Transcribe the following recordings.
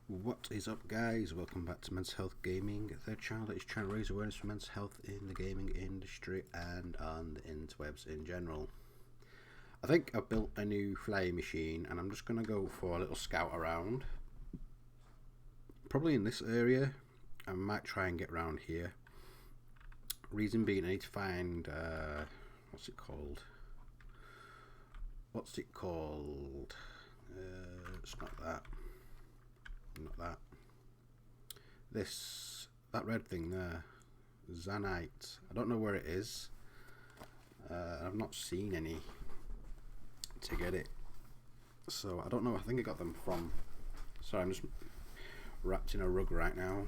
What is up, guys? Welcome back to Men's Health Gaming, the channel that is trying to raise awareness for men's health in the gaming industry and on the interwebs in general. I think I've built a new flying machine and I'm just going to go for a little scout around. Probably in this area. I might try and get around here. Reason being, I need to find, what's it called? It's not that. Not that. That red thing there, Xanite. I don't know where it is. I've not seen any to get it, so I don't know. I think I got them from. Sorry, I'm just wrapped in a rug right now.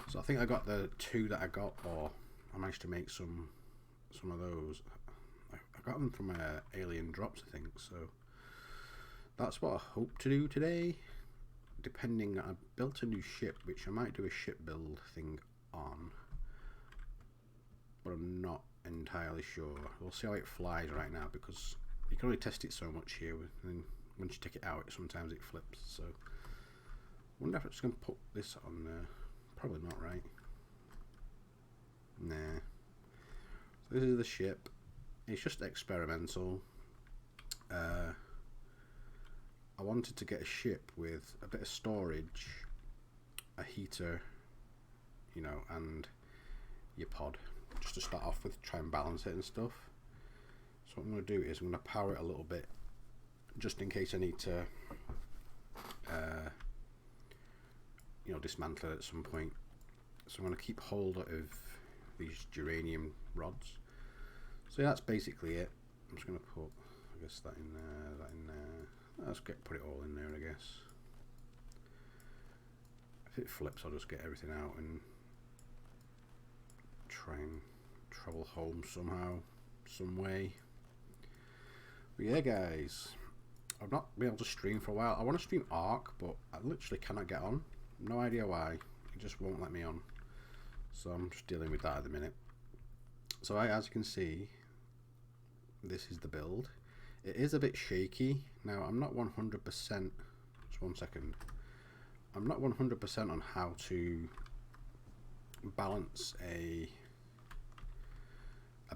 So I think I got the two that I got, or I managed to make some of those. I got them from Alien Drops, I think. So that's what I hope to do today. Depending, I built a new ship, which I might do a ship build thing on, but I'm not entirely sure. We'll see how it flies right now, because you can only test it so much here, and once you take it out, sometimes it flips. So I wonder if I'm just going to put this on there. Probably not, right? Nah. So this is the ship. It's just experimental. I wanted to get a ship with a bit of storage, a heater, you know, and your pod, just to start off with, try and balance it and stuff. So what I'm going to do is I'm going to power it a little bit, just in case I need to, you know, dismantle it at some point. So I'm going to keep hold of these geranium rods. So yeah, that's basically it. I'm just going to put, I guess, that in there, that in there. Let's put it all in there, I guess. If it flips, I'll just get everything out and try and travel home somehow, some way. But yeah, guys, I've not been able to stream for a while. I want to stream Ark, but I literally cannot get on. No idea why. It just won't let me on. So I'm just dealing with that at the minute. So as you can see, this is the build. It is a bit shaky. Now, I'm not 100%, just 1 second. I'm not 100% on how to balance a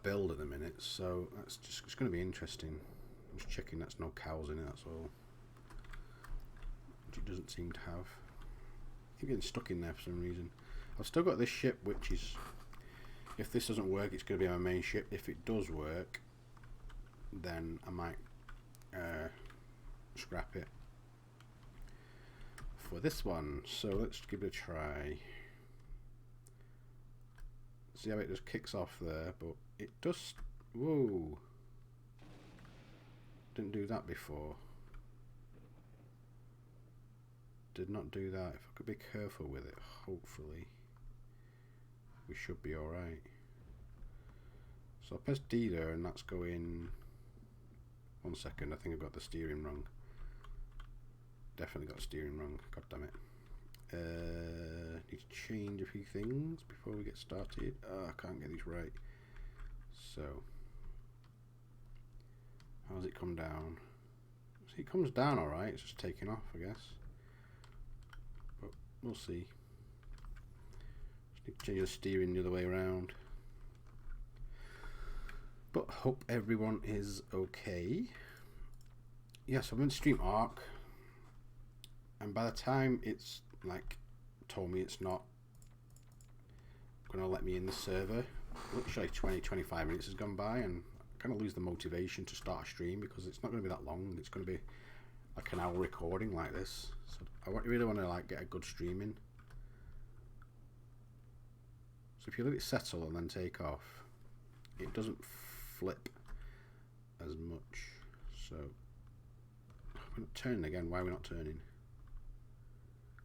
build at the minute, so that's just, it's going to be interesting. I'm just checking that's no cows in it, that's all. Which it doesn't seem to have. I keep getting stuck in there for some reason. I've still got this ship, which is, if this doesn't work, it's going to be my main ship. If it does work, then I might scrap it for this one. So let's give it a try. See how it just kicks off there, but it does. Whoa! Didn't do that before. Did not do that. If I could be careful with it, hopefully we should be alright. So I press D there, and that's going. 1 second, I think I've got the steering wrong. Definitely got steering wrong. God damn it. Need to change a few things before we get started. I can't get these right. So, how does it come down? See, it comes down alright. It's just taking off, I guess. But we'll see. Just need to change the steering the other way around. But hope everyone is okay. Yes, I'm going to stream Ark, and by the time it's like told me it's not going to let me in the server, literally 20-25 minutes has gone by, and I kind of lose the motivation to start a stream because it's not going to be that long. It's going to be like an hour recording like this. So I really want to like get a good stream in. So if you let it settle and then take off, it doesn't flip as much. So we're not turning again. Why are we not turning?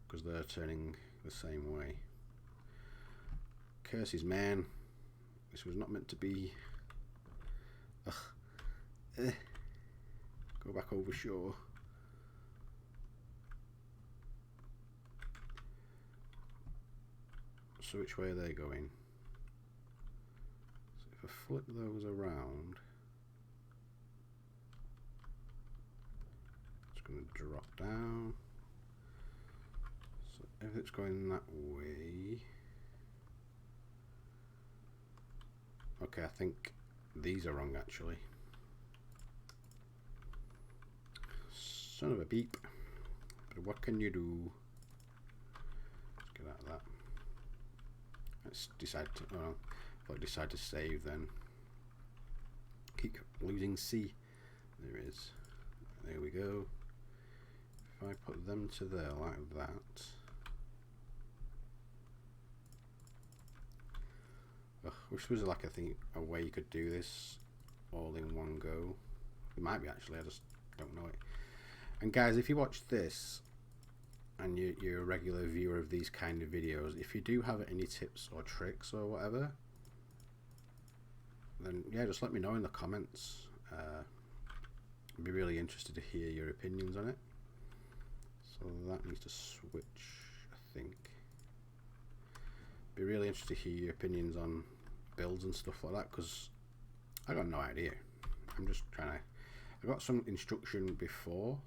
Because they're turning the same way. Curses, man. This was not meant to be. Ugh. Go back over shore. So which way are they going? So if I flip those around, it's going to drop down. it's going that way. Okay, I think these are wrong actually. Son of a beep. But what can you do? Let's get out of that. Let's decide to, well, if I decide to save then. Keep losing C. There it is. There we go. If I put them to there like that. Ugh, wish there was like a way you could do this all in one go. It might be actually, I just don't know it. And guys, if you watch this and you're a regular viewer of these kind of videos, if you do have any tips or tricks or whatever, then yeah, just let me know in the comments. I'd be really interested to hear your opinions on it. So that needs to switch, I think. Be really interested to hear your opinions on builds and stuff like that, because I got no idea. I'm just trying to, I got some instruction before.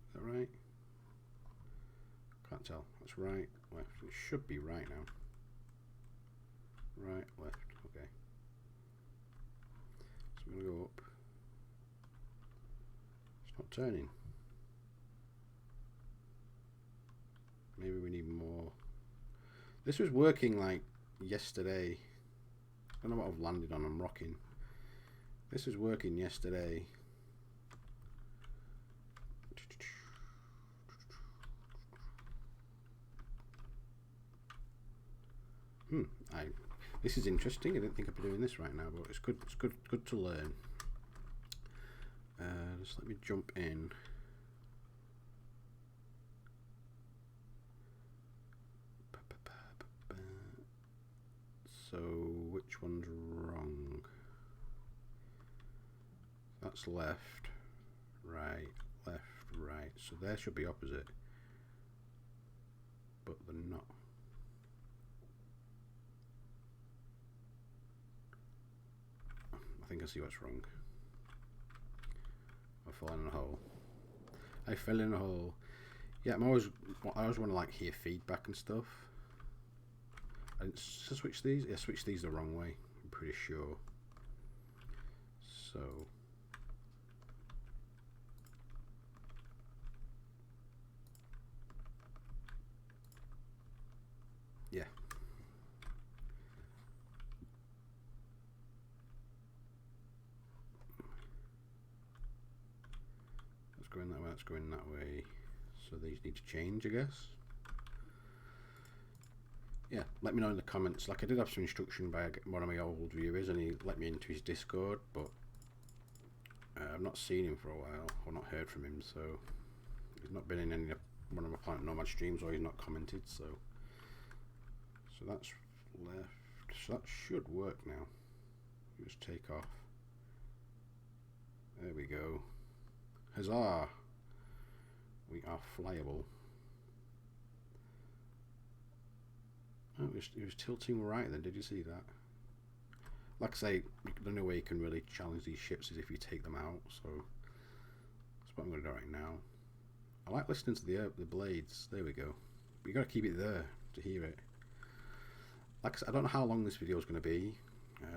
Is that right? Can't tell. That's right, left. It should be right now. Right, left. Okay. So I'm gonna go up. It's not turning. Maybe we need more. This was working like yesterday. I don't know what I've landed on. I'm rocking. This was working yesterday. This is interesting. I didn't think I'd be doing this right now, but it's good. It's good to learn. Just let me jump in. So which one's wrong? That's left, right, left, right. So there should be opposite, but they're not. I think I see what's wrong. I fell in a hole. I fell in a hole. Yeah, I always want to like hear feedback and stuff. I didn't switch these. Yeah, switch these the wrong way. I'm pretty sure. So yeah. That's going that way. That's going that way. So these need to change, I guess. Yeah, let me know in the comments. Like, I did have some instruction by one of my old viewers, and he let me into his Discord, but I've not seen him for a while, or not heard from him, so he's not been in any of one of my Planet Nomad streams, or he's not commented, so that's left. So that should work now. Just take off. There we go. Huzzah! We are flyable. Oh, it was tilting right then, did you see that? Like I say, the only way you can really challenge these ships is if you take them out, so that's what I'm going to do right now. I like listening to the blades, there we go. But you got to keep it there to hear it. Like I said, I don't know how long this video is going to be,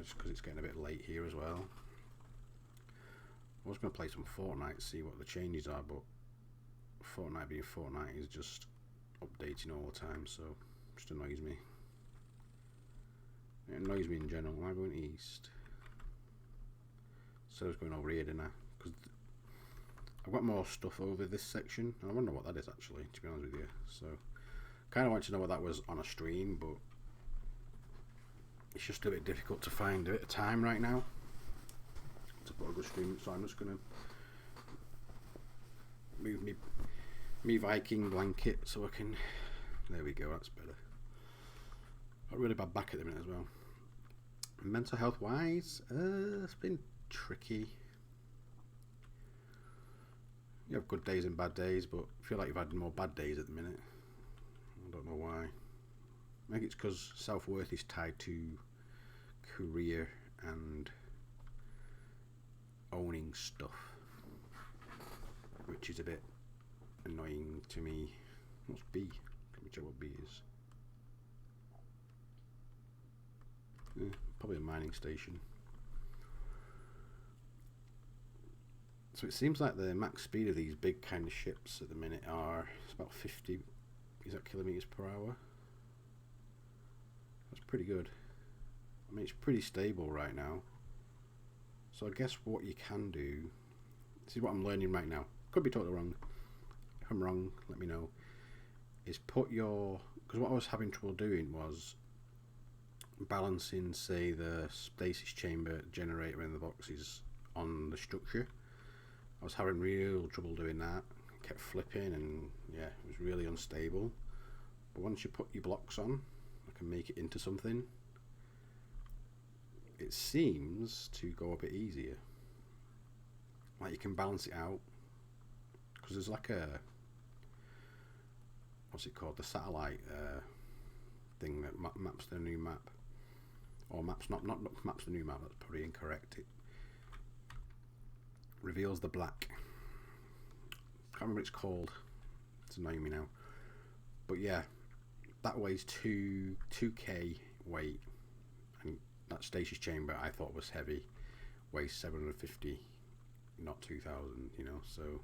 just because it's getting a bit late here as well. I was going to play some Fortnite, see what the changes are, but Fortnite being Fortnite is just updating all the time, so it just annoys me. It annoys me in general. Am I going east? So I was going over here, didn't I? Because I've got more stuff over this section, and I wonder what that is actually, to be honest with you. So kind of want to know what that was on a stream, but it's just a bit difficult to find a bit of time right now to put a good stream, so I'm just going to move me Viking blanket so I can, there we go, that's better. Got really bad back at the minute as well. Mental health wise, it's been tricky. You have good days and bad days, but I feel like you've had more bad days at the minute. I don't know why. I think it's because self-worth is tied to career and owning stuff, which is a bit annoying to me. What's B? Let me check what B is. Probably a mining station. So it seems like the max speed of these big kind of ships at the minute are, it's about 50, is that kilometers per hour? That's pretty good. I mean, it's pretty stable right now. So I guess what you can do, this is what I'm learning right now. Could be totally wrong. If I'm wrong, let me know. Is put your, because what I was having trouble doing was balancing, say, the stasis chamber generator in the boxes on the structure. I was having real trouble doing that. It kept flipping and yeah, it was really unstable. But once you put your blocks on, I can make it into something. It seems to go a bit easier. Like you can balance it out. Because there's like a, what's it called? The satellite thing that maps the new map. Or maps, not maps the new map, that's probably incorrect. It reveals the black. Can't remember what it's called. It's annoying me now. But yeah, that weighs 2k weight, and that stasis chamber I thought was heavy, weighs 750, not 2000. You know, so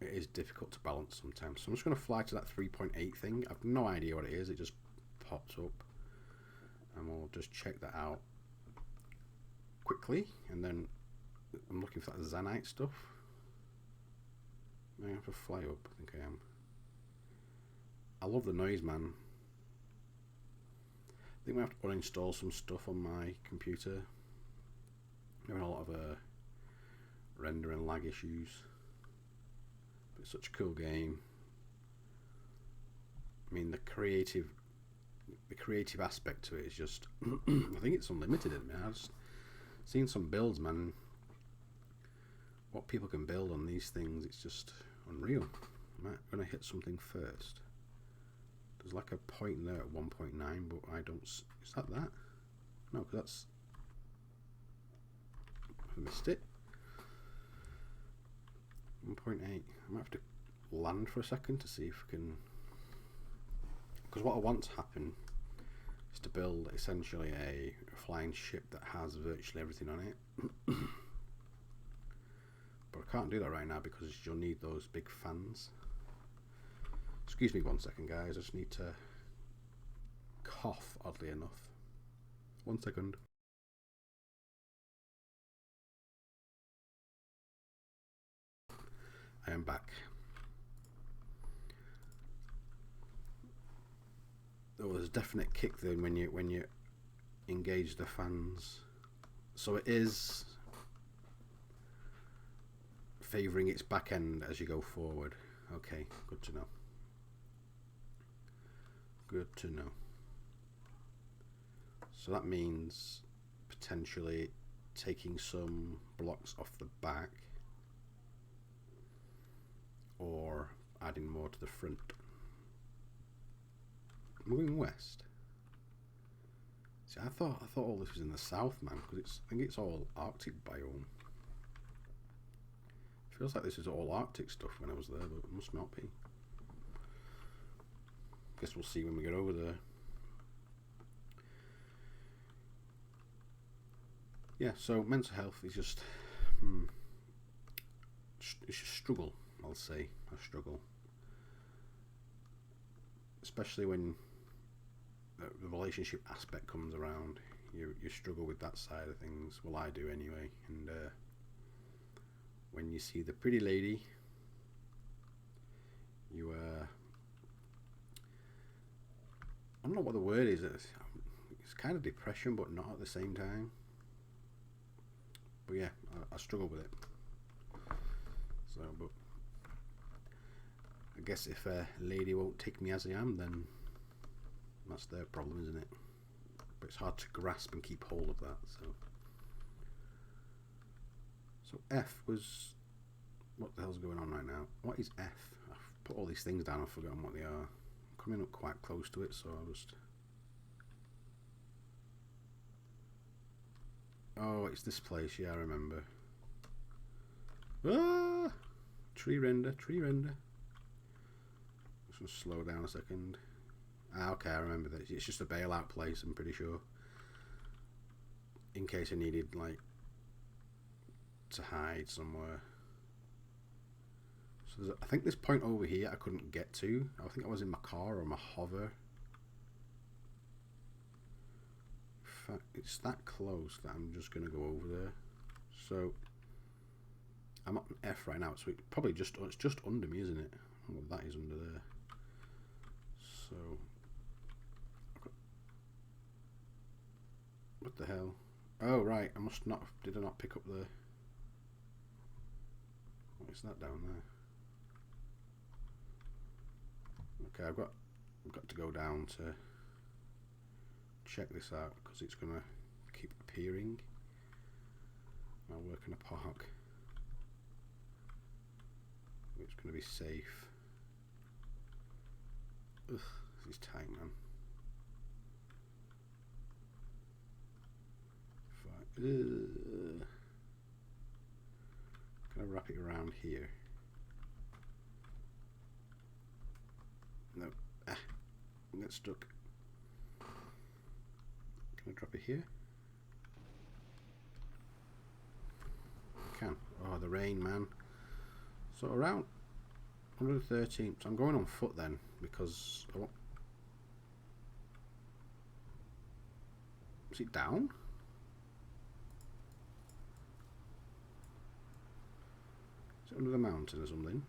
it is difficult to balance sometimes. So I'm just going to fly to that 3.8 thing. I've no idea what it is. It just pops up, and we'll just check that out quickly, and then I'm looking for that Xanite stuff. I have to fly up, I think I am. I love the noise, man. I think we have to uninstall some stuff on my computer. I'm having a lot of render and lag issues. But it's such a cool game. I mean, the creative aspect to it is just I think it's unlimited, isn't it? I've just seen some builds, man. What people can build on these things, it's just unreal. I'm going to hit something first. There's like a point there at 1.9, but I don't. Is that? No, because that's. I missed it. 1.8. I might have to land for a second to see if I can. Because what I want to happen is to build essentially a flying ship that has virtually everything on it. But I can't do that right now because you'll need those big fans. Excuse me 1 second, guys. I just need to cough, oddly enough. 1 second. I am back. There was a definite kick then when you engage the fans. So it is favouring its back end as you go forward. Okay, good to know. Good to know. So that means potentially taking some blocks off the back or adding more to the front. Moving west. See, I thought all this was in the south, man, because I think it's all Arctic biome. Feels like this is all Arctic stuff when I was there, but it must not be. Guess we'll see when we get over there. Yeah, so mental health is just it's a struggle, I'll say. A struggle. Especially when the relationship aspect comes around. You struggle with that side of things. Well, I do anyway. And when you see the pretty lady, you I don't know what the word is. It's kind of depression, but not at the same time. But yeah, I struggle with it. So, but I guess if a lady won't take me as I am, then that's their problem, isn't it? But it's hard to grasp and keep hold of that. So F was, what the hell's going on right now? What is F? I've put all these things down. I've forgotten what they are. I'm coming up quite close to it, so I'll just. Oh, it's this place. Yeah, I remember. Ah! tree render, tree render. Just gonna slow down a second. Ah, okay, I remember that. It's just a bailout place, I'm pretty sure. In case I needed, like, to hide somewhere. So I think this point over here I couldn't get to. I think I was in my car or my hover. In fact, it's that close that I'm just gonna go over there. So I'm up in F right now, so it's probably just under me, isn't it? Well, that is under there. So what the hell? Oh right, I must not. Did I not pick up the? What is that down there? Okay, I've got to go down to check this out because it's gonna keep appearing. I'll work in a park. It's gonna be safe. Ugh, this is tight, man. Can I wrap it around here? No. Ah, I get stuck. Can I drop it here? I can. Oh, the rain, man. So around 113. So I'm going on foot then because I want. Is it down? Is it under the mountain or something?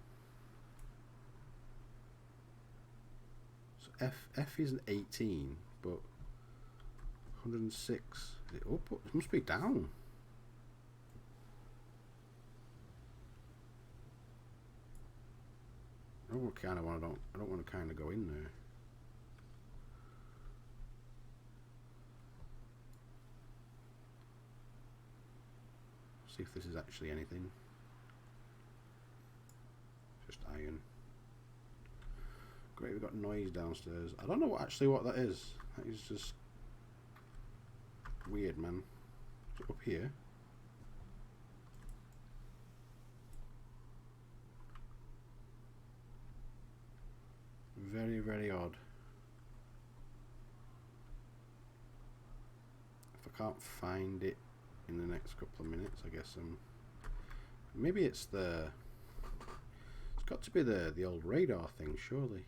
So F is an 18, but 106. Is it up? It must be down. I don't want to kind of go in there. See if this is actually anything. Just iron. Great, we've got noise downstairs. I don't know what that is. That is just weird, man. Is it up here? Very, very odd. If I can't find it in the next couple of minutes, I guess maybe it's got to be the old radar thing, surely.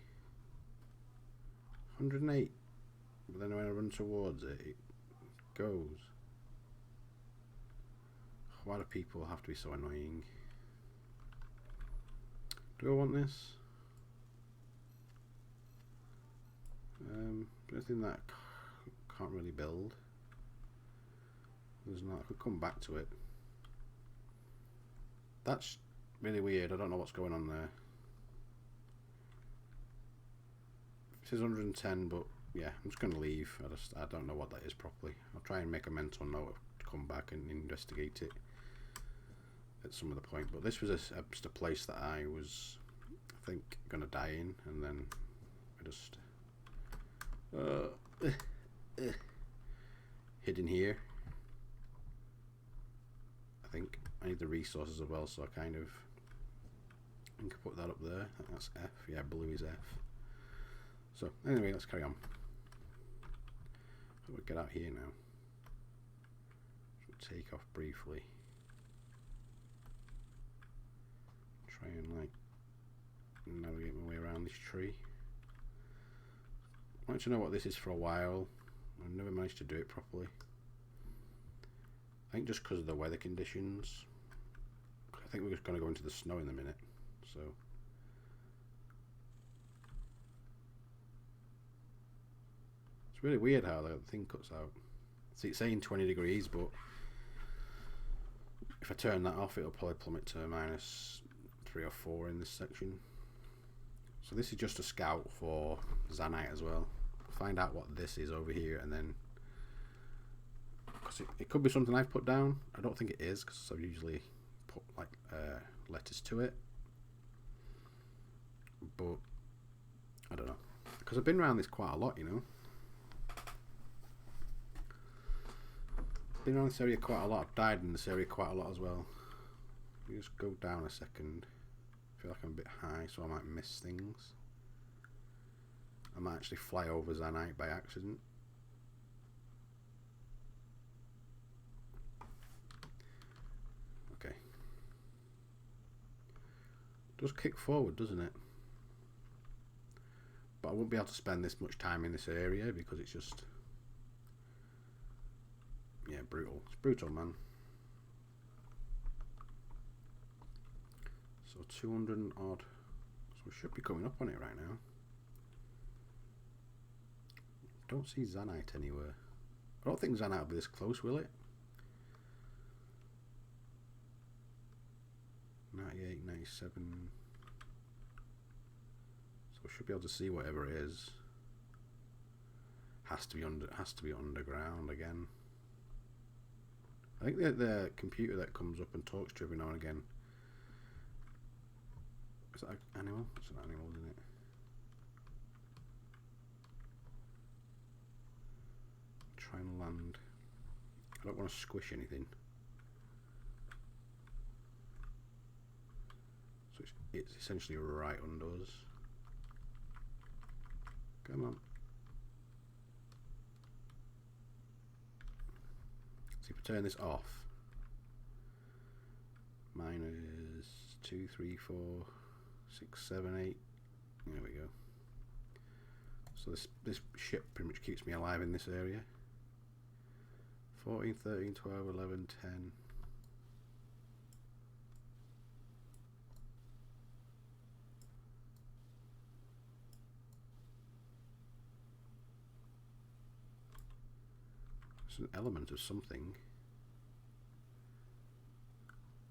108, but then when I run towards it, it goes. Why do people have to be so annoying? Do I want this? Anything that I can't really build. There's not. I could come back to it. That's really weird. I don't know what's going on there. It says 110, but yeah, I'm just going to leave. I don't know what that is properly. I'll try and make a mental note to come back and investigate it at some other point. But this was just a place that I was, I think, going to die in, and then I just hidden here. I think I need the resources as well, so I think I put that up there. I think that's F. Yeah, blue is F. So anyway, let's carry on. So we'll get out here now. So we'll take off briefly. Try and like navigate my way around this tree. I want to know what this is for a while. I've never managed to do it properly. I think just because of the weather conditions. I think we're just going to go into the snow in a minute. So it's really weird how the thing cuts out. See, it's saying 20 degrees, but if I turn that off, it'll probably plummet to -3 or 4 in this section. So this is just a scout for Xanite as well. Find out what this is over here, and then because it could be something I've put down. I don't think it is, because I usually put like letters to it, but I don't know, because I've been around this quite a lot, you know. Been around this area quite a lot. I've died in this area quite a lot as well. You just go down a second. I feel like I'm a bit high, so I might miss things. I might actually fly over Xanite by accident. Okay. Does kick forward, doesn't it? But I won't be able to spend this much time in this area because it's just... yeah, brutal. It's brutal, man. So 200 and odd. So we should be coming up on it right now. Don't see Xanite anywhere. I don't think Xanite will be this close, will it? 98, 97. So we should be able to see whatever it is. Has to be underground again. I think the computer that comes up and talks to you every now and again. Is that an animal? It's an animal, isn't it? Try and land. I don't want to squish anything. So it's essentially right under us. Come on. See if we turn this off. Minus 2, 3, 4, 6, 7, 8. There we go. So this ship pretty much keeps me alive in this area. 14, 13, 12, 11, 10. It's an element of something.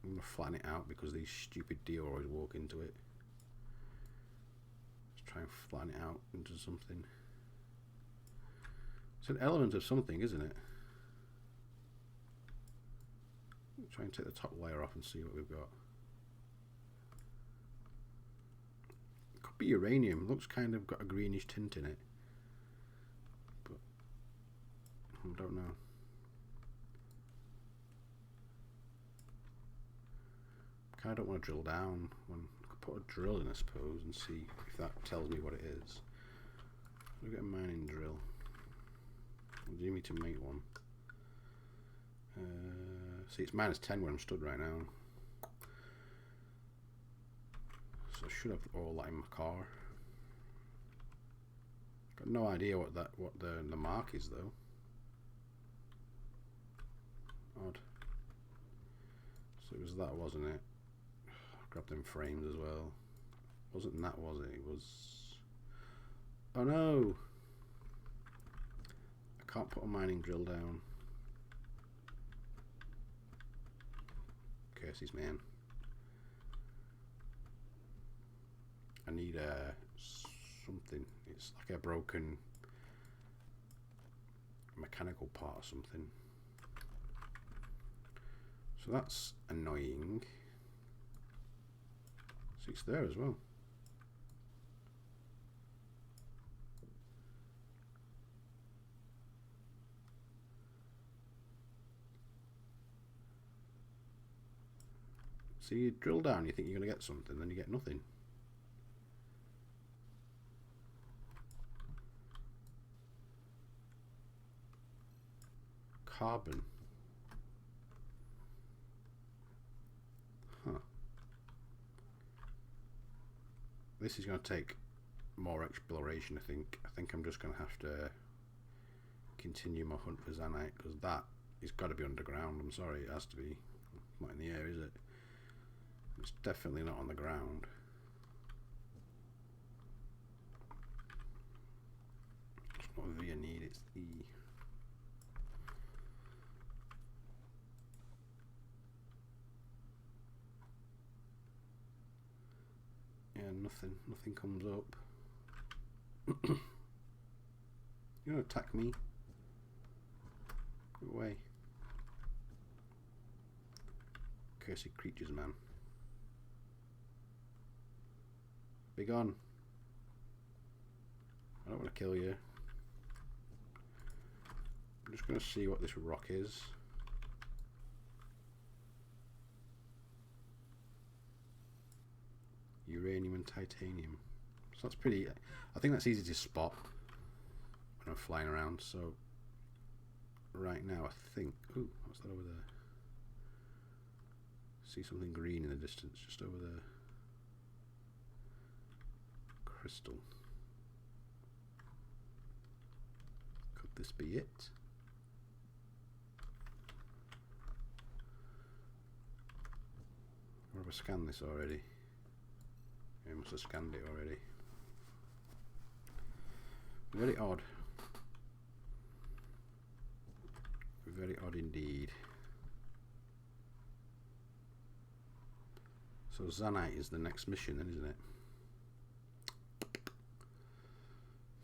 I'm going to flatten it out because these stupid deer always walk into it. Let's try and flatten it out into something. It's an element of something, isn't it? Try and take the top layer off and see what we've got. It could be uranium. Looks kind of got a greenish tint in it, but I don't know. Kind of don't want to drill down. I could put a drill in, I suppose, and see if that tells me what it is. Look at a mining drill. Do you need to make one? See, it's minus 10 where I'm stood right now. So I should have all that in my car. Got no idea what the mark is though. Odd. So it was that, wasn't it? Grab them frames as well. Wasn't that, was it? It was... oh no! I can't put a mining drill down. Curses, man. I need something. It's like a broken mechanical part or something. So that's annoying. So it's there as well. So you drill down, you think you're going to get something, then you get nothing. Carbon. Huh. This is going to take more exploration, I think. I think I'm just going to have to continue my hunt for Xanite, because that has got to be underground. I'm sorry, it has to be. Not in the air, is it? It's definitely not on the ground. It's not V I need, it's E. Yeah, nothing comes up. You gonna attack me? Go away. Cursed creatures, man. Be gone. I don't want to kill you. I'm just going to see what this rock is. and titanium. So that's pretty, I think that's easy to spot when I'm flying around. So right now I think, ooh, what's that over there? See something green in the distance just over there. Crystal. Could this be it? Or have I scanned this already? I must have scanned it already. Very odd. Very odd indeed. So Xanite is the next mission then, isn't it?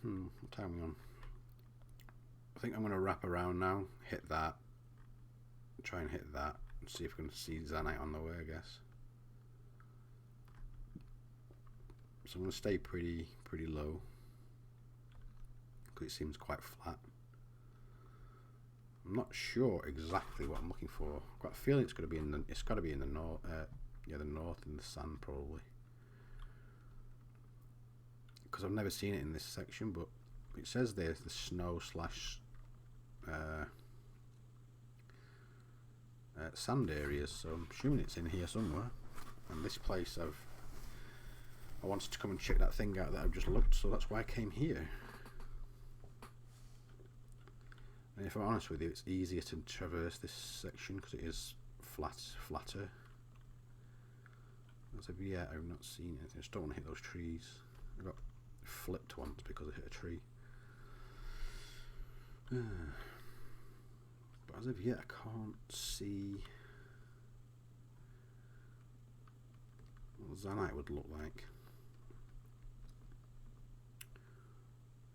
What time are we on? I think I'm going to wrap around now, hit that, try and hit that, and see if we can see Xanite on the way, I guess. So I'm going to stay pretty low, because it seems quite flat. I'm not sure exactly what I'm looking for. I've got a feeling it's going to be in the, it's got to be in the north, yeah, the north in the sand probably. Because I've never seen it in this section, but it says there's the snow slash sand areas, so I'm assuming it's in here somewhere. And this place I wanted to come and check that thing out that I've just looked, so that's why I came here. And if I'm honest with you, it's easier to traverse this section because it is flatter. As of yet, I've not seen anything. I just don't want to hit those trees. I got flipped once because I hit a tree. But as of yet, I can't see what Xanite would look like.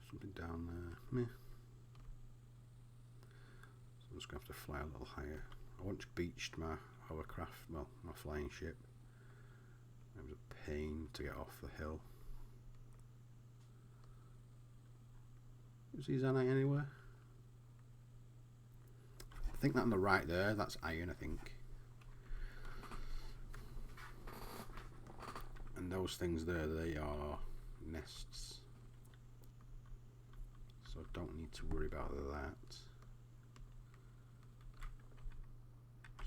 Something down there. Meh. So I'm just going to have to fly a little higher. I once beached my hovercraft, well, my flying ship. It was a pain to get off the hill. Is Xanite anywhere? I think that on the right there, that's iron, I think. And those things there, they are nests. So I don't need to worry about that.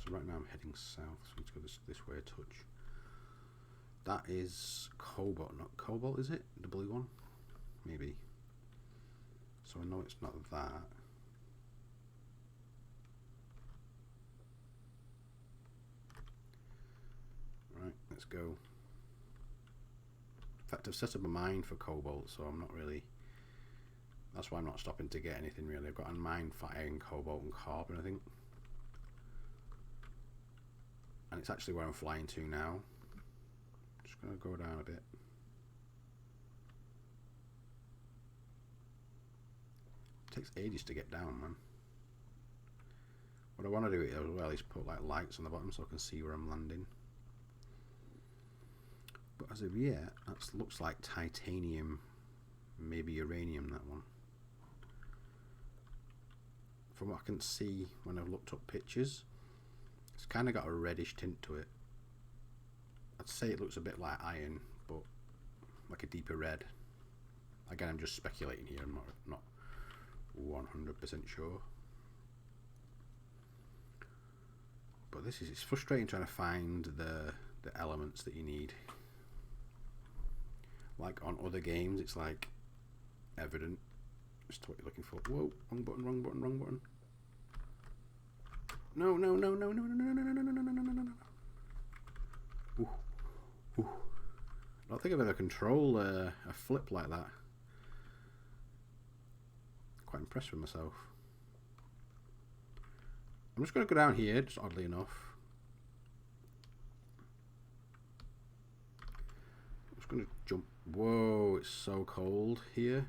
So right now I'm heading south, so I need to go this way a touch. That is cobalt, not cobalt, is it? The blue one? Maybe. So I know it's not that. Right, let's go. In fact, I've set up a mine for cobalt, so I'm not really... That's why I'm not stopping to get anything really. I've got a mine for iron, cobalt and carbon, I think. And it's actually where I'm flying to now. Just going to go down a bit. It takes ages to get down, man. What I want to do as well is put like lights on the bottom so I can see where I'm landing. But as of yet, that looks like titanium, maybe uranium, that one. From what I can see when I've looked up pictures, it's kind of got a reddish tint to it. I'd say it looks a bit like iron, but like a deeper red. Again, I'm just speculating here, I'm not 100% sure. But it's frustrating trying to find the elements that you need. Like on other games, it's like evident as to what you're looking for. Whoa, wrong button, wrong button, wrong button. No. Ooh. I don't think I've ever controlled a flip like that. Quite impressed with myself. I'm just going to go down here, just oddly enough. I'm just going to jump. Whoa, it's so cold here.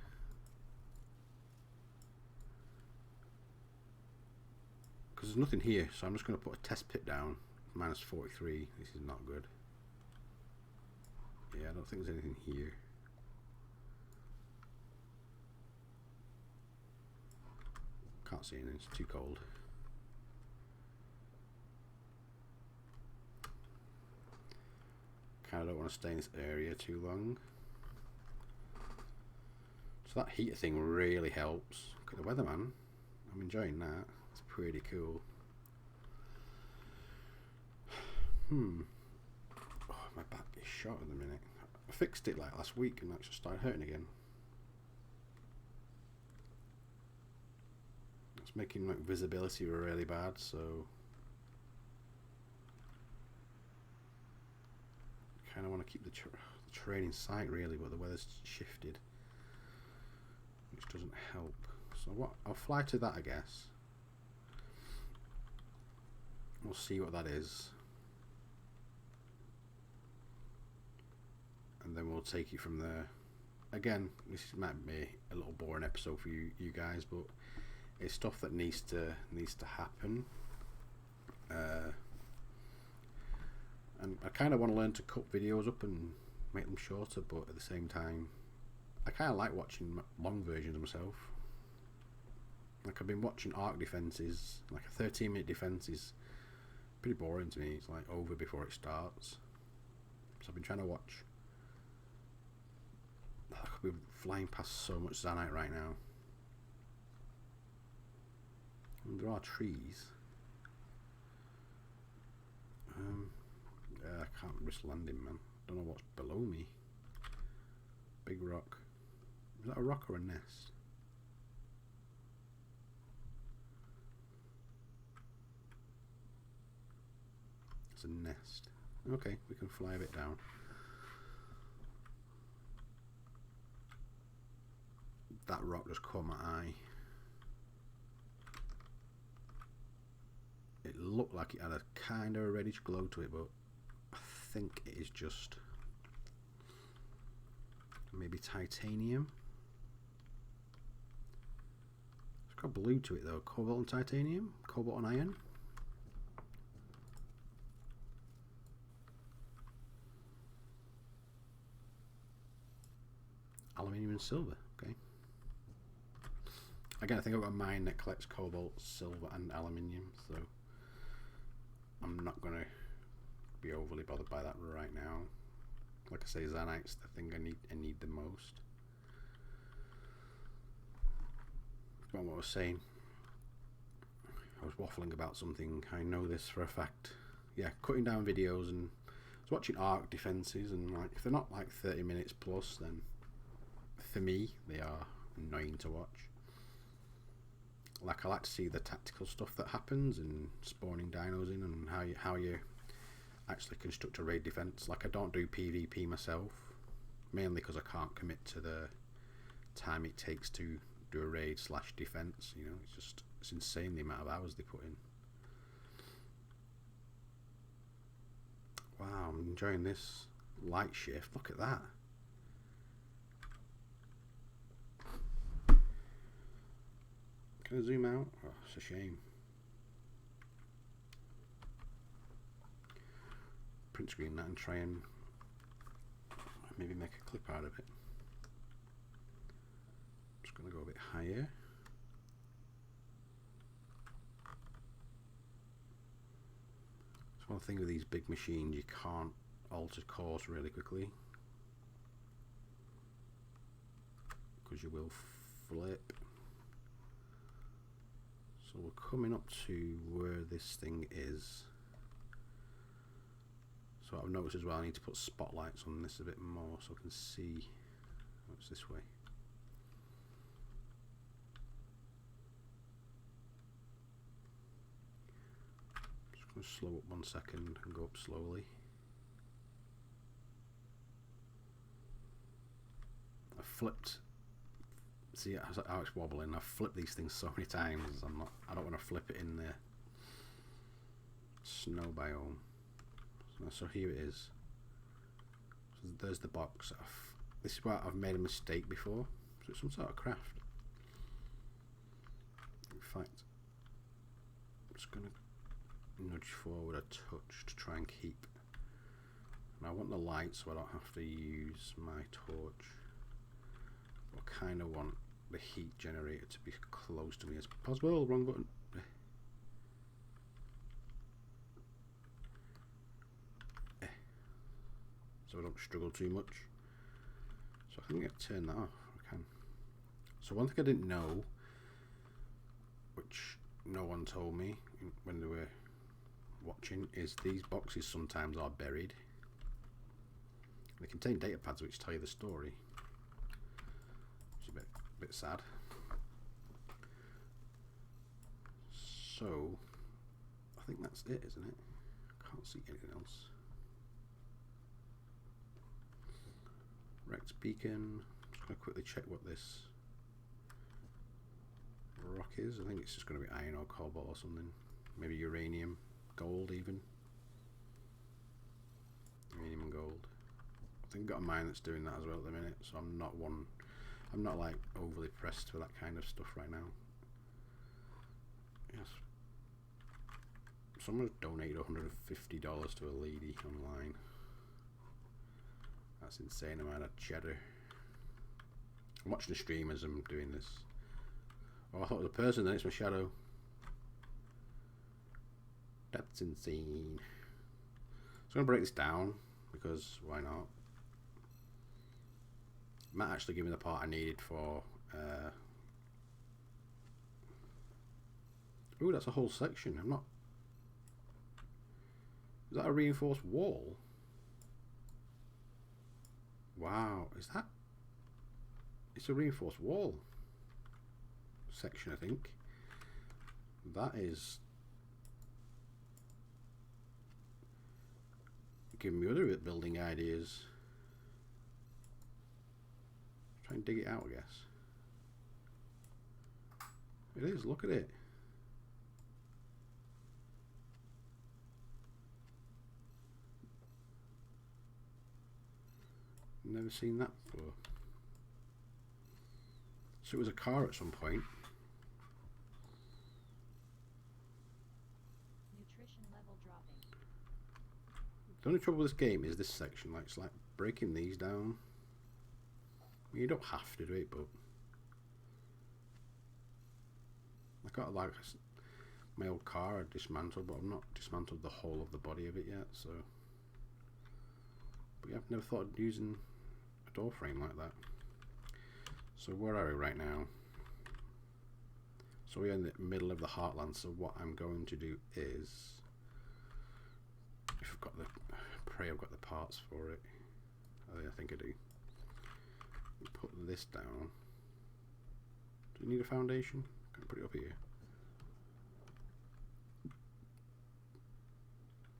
Because there's nothing here, so I'm just going to put a test pit down. Minus 43. This is not good. Yeah, I don't think there's anything here. Can't see anything, it's too cold. kind of don't want to stay in this area too long. So that heater thing really helps. Look at the weather, man. I'm enjoying that. It's pretty cool. Oh, my back is shot at the minute. I fixed it like last week and that just started hurting again. It's making like visibility really bad, so kind of want to keep the train in sight really, but the weather's shifted, which doesn't help. So what? I'll fly to that, I guess. We'll see what that is, and then we'll take it from there. Again, this might be a little boring episode for you guys, but it's stuff that needs to happen. And I kind of want to learn to cut videos up and make them shorter, but at the same time, I kind of like watching long versions myself. Like I've been watching arc defenses, like a 13-minute defense is pretty boring to me. It's like over before it starts. So I've been trying to watch. I could be flying past so much Xanite right now. And there are trees. I can't risk landing, man. Don't know what's below me. Big rock. Is that a rock or a nest? It's a nest. Okay, we can fly a bit down. That rock just caught my eye. It looked like it had a kind of reddish glow to it, but I think it is just maybe titanium. It's got blue to it though. Cobalt and titanium, cobalt and iron. Aluminium and silver. Okay. Again, I think I've got a mine that collects cobalt, silver, and aluminium, so I'm not going to be overly bothered by that right now. Like I say, Xanite's the thing I need the most. But what I was saying, I was waffling about something. I know this for a fact. Yeah, cutting down videos, and I was watching arc defenses, and like if they're not like 30 minutes plus, then for me they are annoying to watch. Like I like to see the tactical stuff that happens and spawning dinos in, and how you actually construct a raid defense. Like I don't do PvP myself, mainly because I can't commit to the time it takes to do a raid / defense. You know, it's insane the amount of hours they put in. Wow, I'm enjoying this light shift. Look at that. Can I zoom out? Oh, it's a shame. Print screen that and try and maybe make a clip out of it. Just going to go a bit higher. It's one thing with these big machines, you can't alter course really quickly because you will flip. So we're coming up to where this thing is. So I've noticed as well, I need to put spotlights on this a bit more so I can see what's this way. Just going to slow up 1 second and go up slowly. I flipped. See how it's wobbling. I've flipped these things so many times. I don't want to flip it in the snow biome. So here it is. So there's the box. This is where I've made a mistake before. So it's some sort of craft. In fact, I'm just going to nudge forward a touch to try and keep. And I want the light so I don't have to use my torch. I kind of want the heat generator to be close to me as possible. Wrong button. so I don't struggle too much. So I think I can turn that off. I can. So one thing I didn't know, which no one told me when they were watching, is these boxes sometimes are buried. They contain data pads which tell you the story. It's a bit sad. So I think that's it, isn't it? Can't see anything else. Rex beacon. Just gonna quickly check what this rock is. I think it's just gonna be iron or cobalt or something. Maybe uranium, gold even. Uranium and gold. I think I've got a mine that's doing that as well at the minute, so I'm not like overly pressed for that kind of stuff right now. Yes. Someone's donated $150 to a lady online. That's insane amount of cheddar. I'm watching the stream as I'm doing this. Oh, I thought it was a person, then it's my shadow. That's insane. So I'm going to break this down, because why not? Matt actually gave me the part I needed for... Ooh, that's a whole section. I'm not... Is that a reinforced wall? Wow, is that... It's a reinforced wall section, I think. That is... giving me other building ideas. Try and dig it out, I guess. It is, look at it. Never seen that before. So it was a car at some point. Nutrition level dropping. The only trouble with this game is this section. Like, it's like breaking these down. I mean, you don't have to do it, but I got like my old car I dismantled, but I've not dismantled the whole of the body of it yet. So, but yeah, I've never thought of using a door frame like that. So where are we right now? So we're in the middle of the heartland. So what I'm going to do is, if I've got the, pray I've got the parts for it. I think I do. Put this down. Do you need a foundation? Can I put it up here?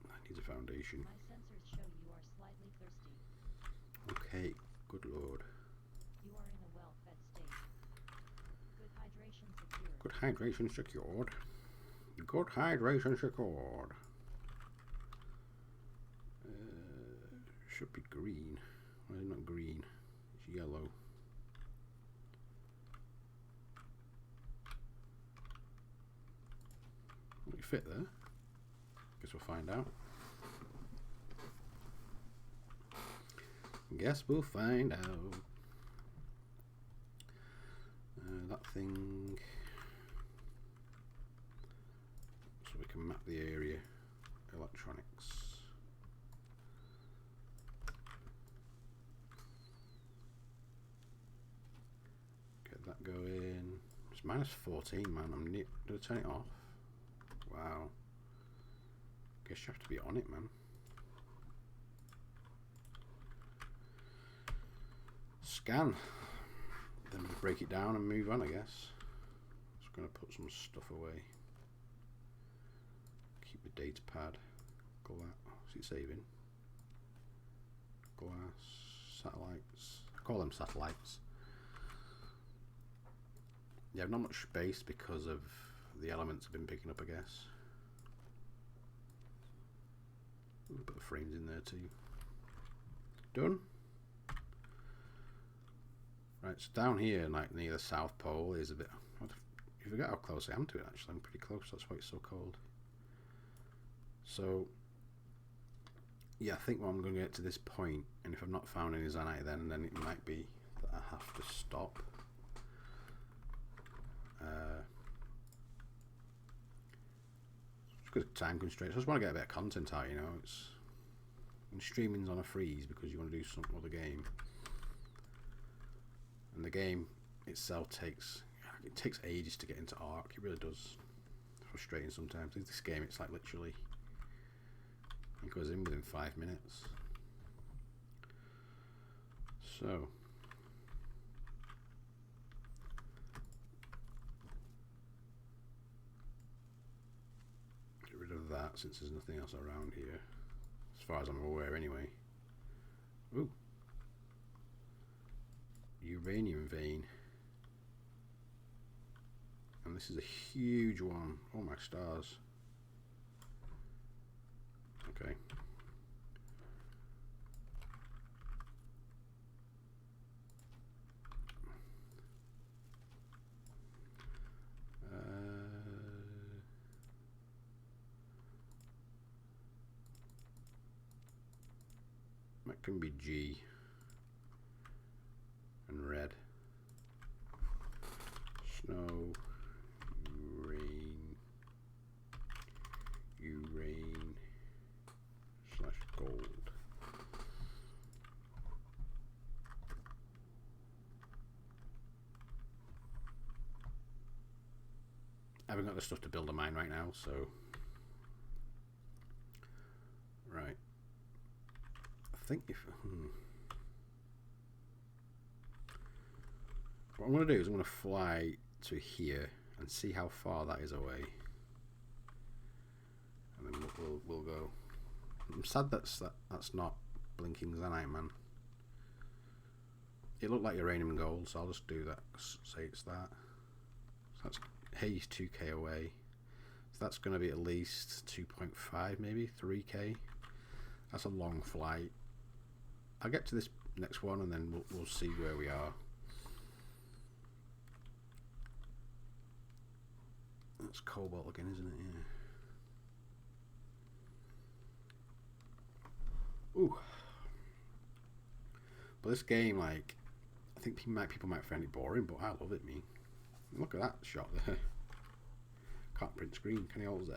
That needs a foundation. My sensors show you are slightly thirsty. Okay, good lord. You are in a well-fed state. Good hydration secured. Good hydration secured. Good hydration secured. Should be green. Why is it not green? It's yellow. Will it fit there? Guess we'll find out. Guess we'll find out. That thing. So we can map the area. Electronics. Get that going. It's -14, man. I'm near. Did I turn it off? Wow. Guess you have to be on it, man. Scan. Then we break it down and move on, I guess. Just going to put some stuff away. Keep the data pad. Glass. What's it saving? Glass. Satellites. I call them satellites. Yeah, not much space because of the elements I've been picking up, I guess. Put the frames in there too. Done. Right, so down here, like near the South Pole, is a bit. You forget how close I am to it. Actually, I'm pretty close. That's why it's so cold. So, yeah, I think I'm going to get to this point, and if I've not found any Xanite, then it might be that I have to stop. Because of time constraints, I just want to get a bit of content out. You know, it's and streaming's on a freeze because you want to do some other game, and the game itself takes ages to get into Arc. It really does. Frustrating sometimes. In this game, it's like literally it goes in within 5 minutes. So get rid of that since there's nothing else around here, as far as I'm aware anyway. Ooh, uranium vein, and this is a huge one. Oh my stars. Okay. That can be G and red. Snow, urane / gold. I haven't got the stuff to build a mine right now, so right. I think if what I'm going to do is I'm going to fly to here and see how far that is away, and then we'll go. I'm sad that's not blinking Xanite, man. It looked like uranium and gold, so I'll just do that. Say it's that. So that's Hayes 2k away. So that's going to be at least 2.5, maybe 3k. That's a long flight. I'll get to this next one and then we'll see where we are. That's cobalt again, isn't it? Yeah. Ooh. But this game, like, I think people might find it boring, but I love it, me. Look at that shot there. Can't print screen, can you hold Z?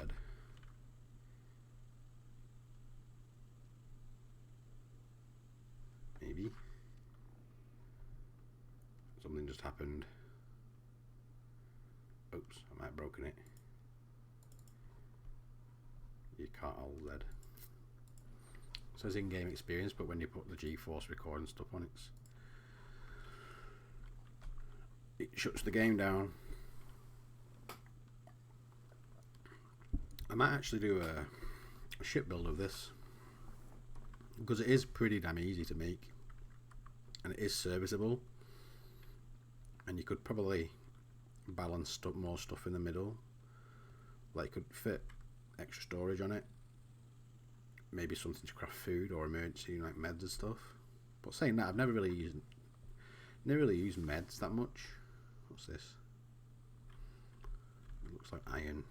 Maybe. Something just happened. Oops, I might have broken it. You can't hold Z. It says in-game experience, but when you put the GeForce recording stuff on, it shuts the game down. I might actually do a ship build of this, because it is pretty damn easy to make, and it is serviceable, and you could probably balance more stuff in the middle. Like, could fit extra storage on it, maybe something to craft food or emergency like meds and stuff. But saying that, I've never really used meds that much. What's this? It looks like iron.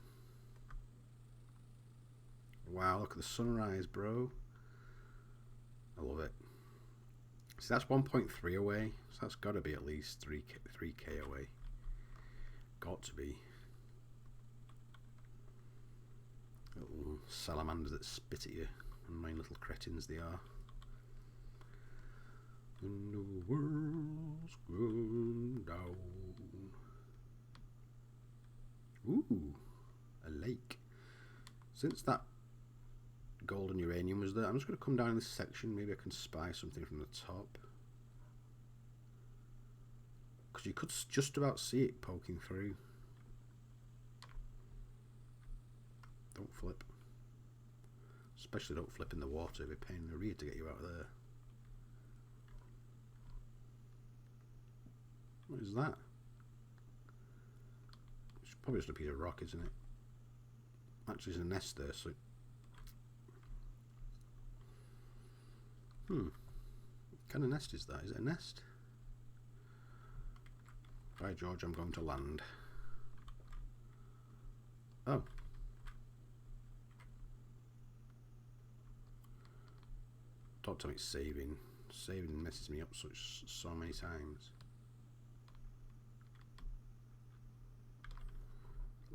Wow, look at the sunrise, bro. I love it. See, that's 1.3 away, so that's got to be at least 3k away. Got to be. Little salamanders that spit at you, annoying little cretins they are. And the world's going down. Ooh, a lake. Since that gold and uranium was there, I'm just going to come down in this section. Maybe I can spy something from the top, because you could just about see it poking through. Don't flip. Especially don't flip in the water. It'd be a pain in the rear to get you out of there. What is that? It's probably just a piece of rock, isn't it? Actually, there's a nest there, so... What kind of nest is that? Is it a nest? By George, I'm going to land. Oh. Don't tell me it's saving. Saving messes me up so many times.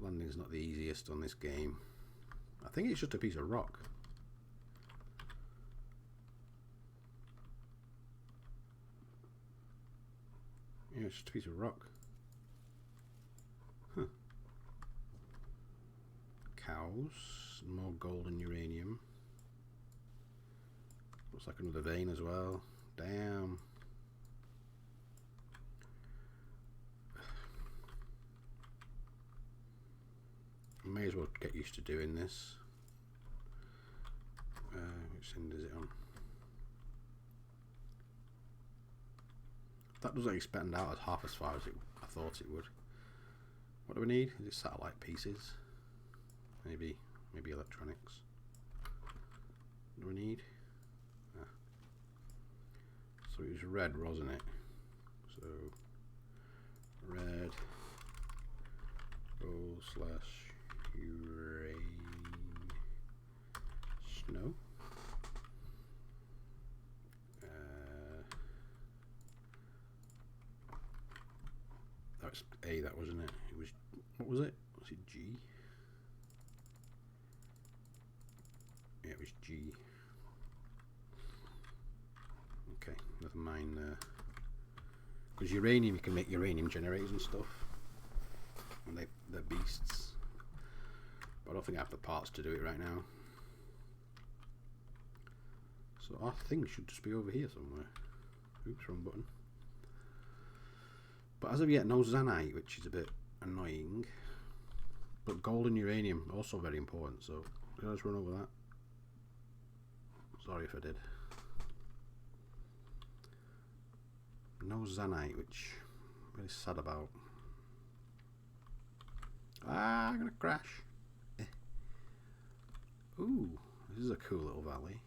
Landing's not the easiest on this game. I think it's just a piece of rock. it's just a piece of rock. Huh. Cows, more gold and uranium. Looks like another vein as well. Damn. I may as well get used to doing this. Which end is it on? That doesn't expand out as half as far as I thought it would. What do we need? Is it satellite pieces? Maybe electronics. What do we need? Ah. So it was red, wasn't it? So red gold / uranium snow. That's A, that wasn't it? It was, what was it? Was it G? Yeah, it was G. Okay, never mind there. Because uranium, you can make uranium generators and stuff. And they're beasts. But I don't think I have the parts to do it right now. So our thing should just be over here somewhere. Oops, wrong button. But as of yet, no Xanite, which is a bit annoying. But gold and uranium, also very important, so did I just run over that? Sorry if I did. No Xanite, which I'm really sad about. Ah, I'm gonna crash. Ooh, this is a cool little valley.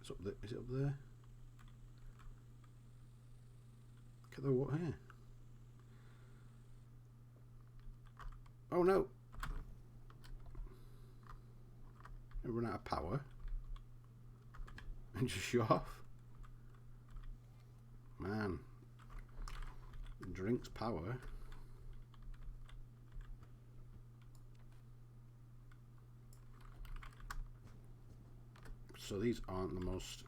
It's up there. Is it up there? Look at the water here. Oh no! I run out of power and just shut off. Man, drinks power. So these aren't the most.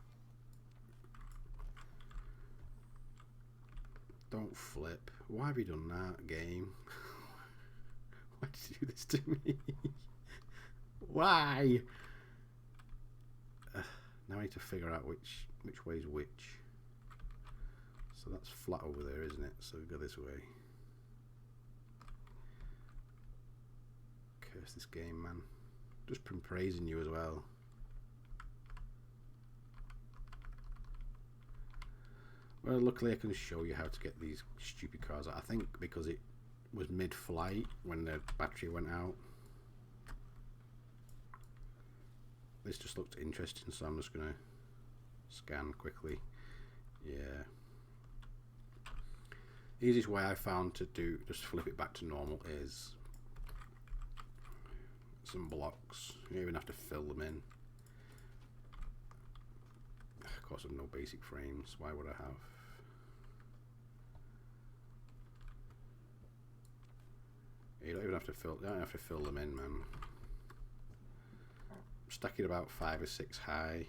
Don't flip. Why have you done that, game? Why did you do this to me? Why? Now I need to figure out which way is which. So that's flat over there, isn't it? So we go this way. Curse this game, man. Just been praising you as well. Well, luckily I can show you how to get these stupid cars out. I think because it was mid-flight when the battery went out. This just looked interesting, so I'm just gonna scan quickly. Yeah. Easiest way I found to do, just flip it back to normal, is some blocks. You don't even have to fill them in. Of course, I've no basic frames. Why would I have? You don't even have to fill. You don't have to fill them in, man. I'm stacking about 5 or 6 high.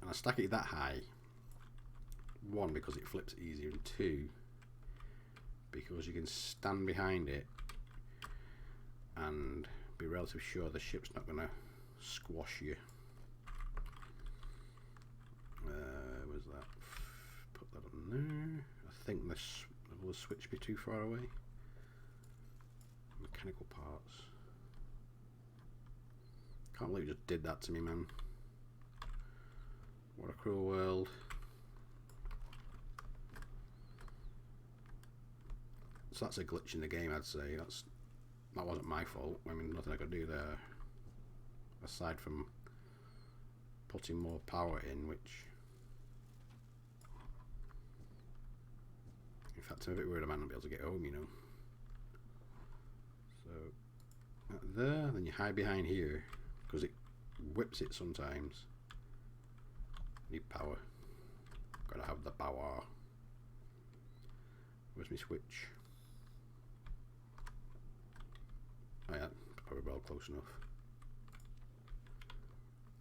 And I stack it that high. 1, because it flips easier, and 2, because you can stand behind it and be relatively sure the ship's not going to squash you. Where's that? Put that on there. I think this will the switch be too far away. Mechanical parts. Can't believe you just did that to me, man. What a cruel world. So that's a glitch in the game, I'd say. That wasn't my fault. I mean, nothing I could do there, aside from putting more power in, which, in fact, I'm a bit worried I might not be able to get home, you know. So that there, then you hide behind here because it whips it sometimes. Need power. Gotta have the power. Where's my switch? Oh yeah, probably well close enough.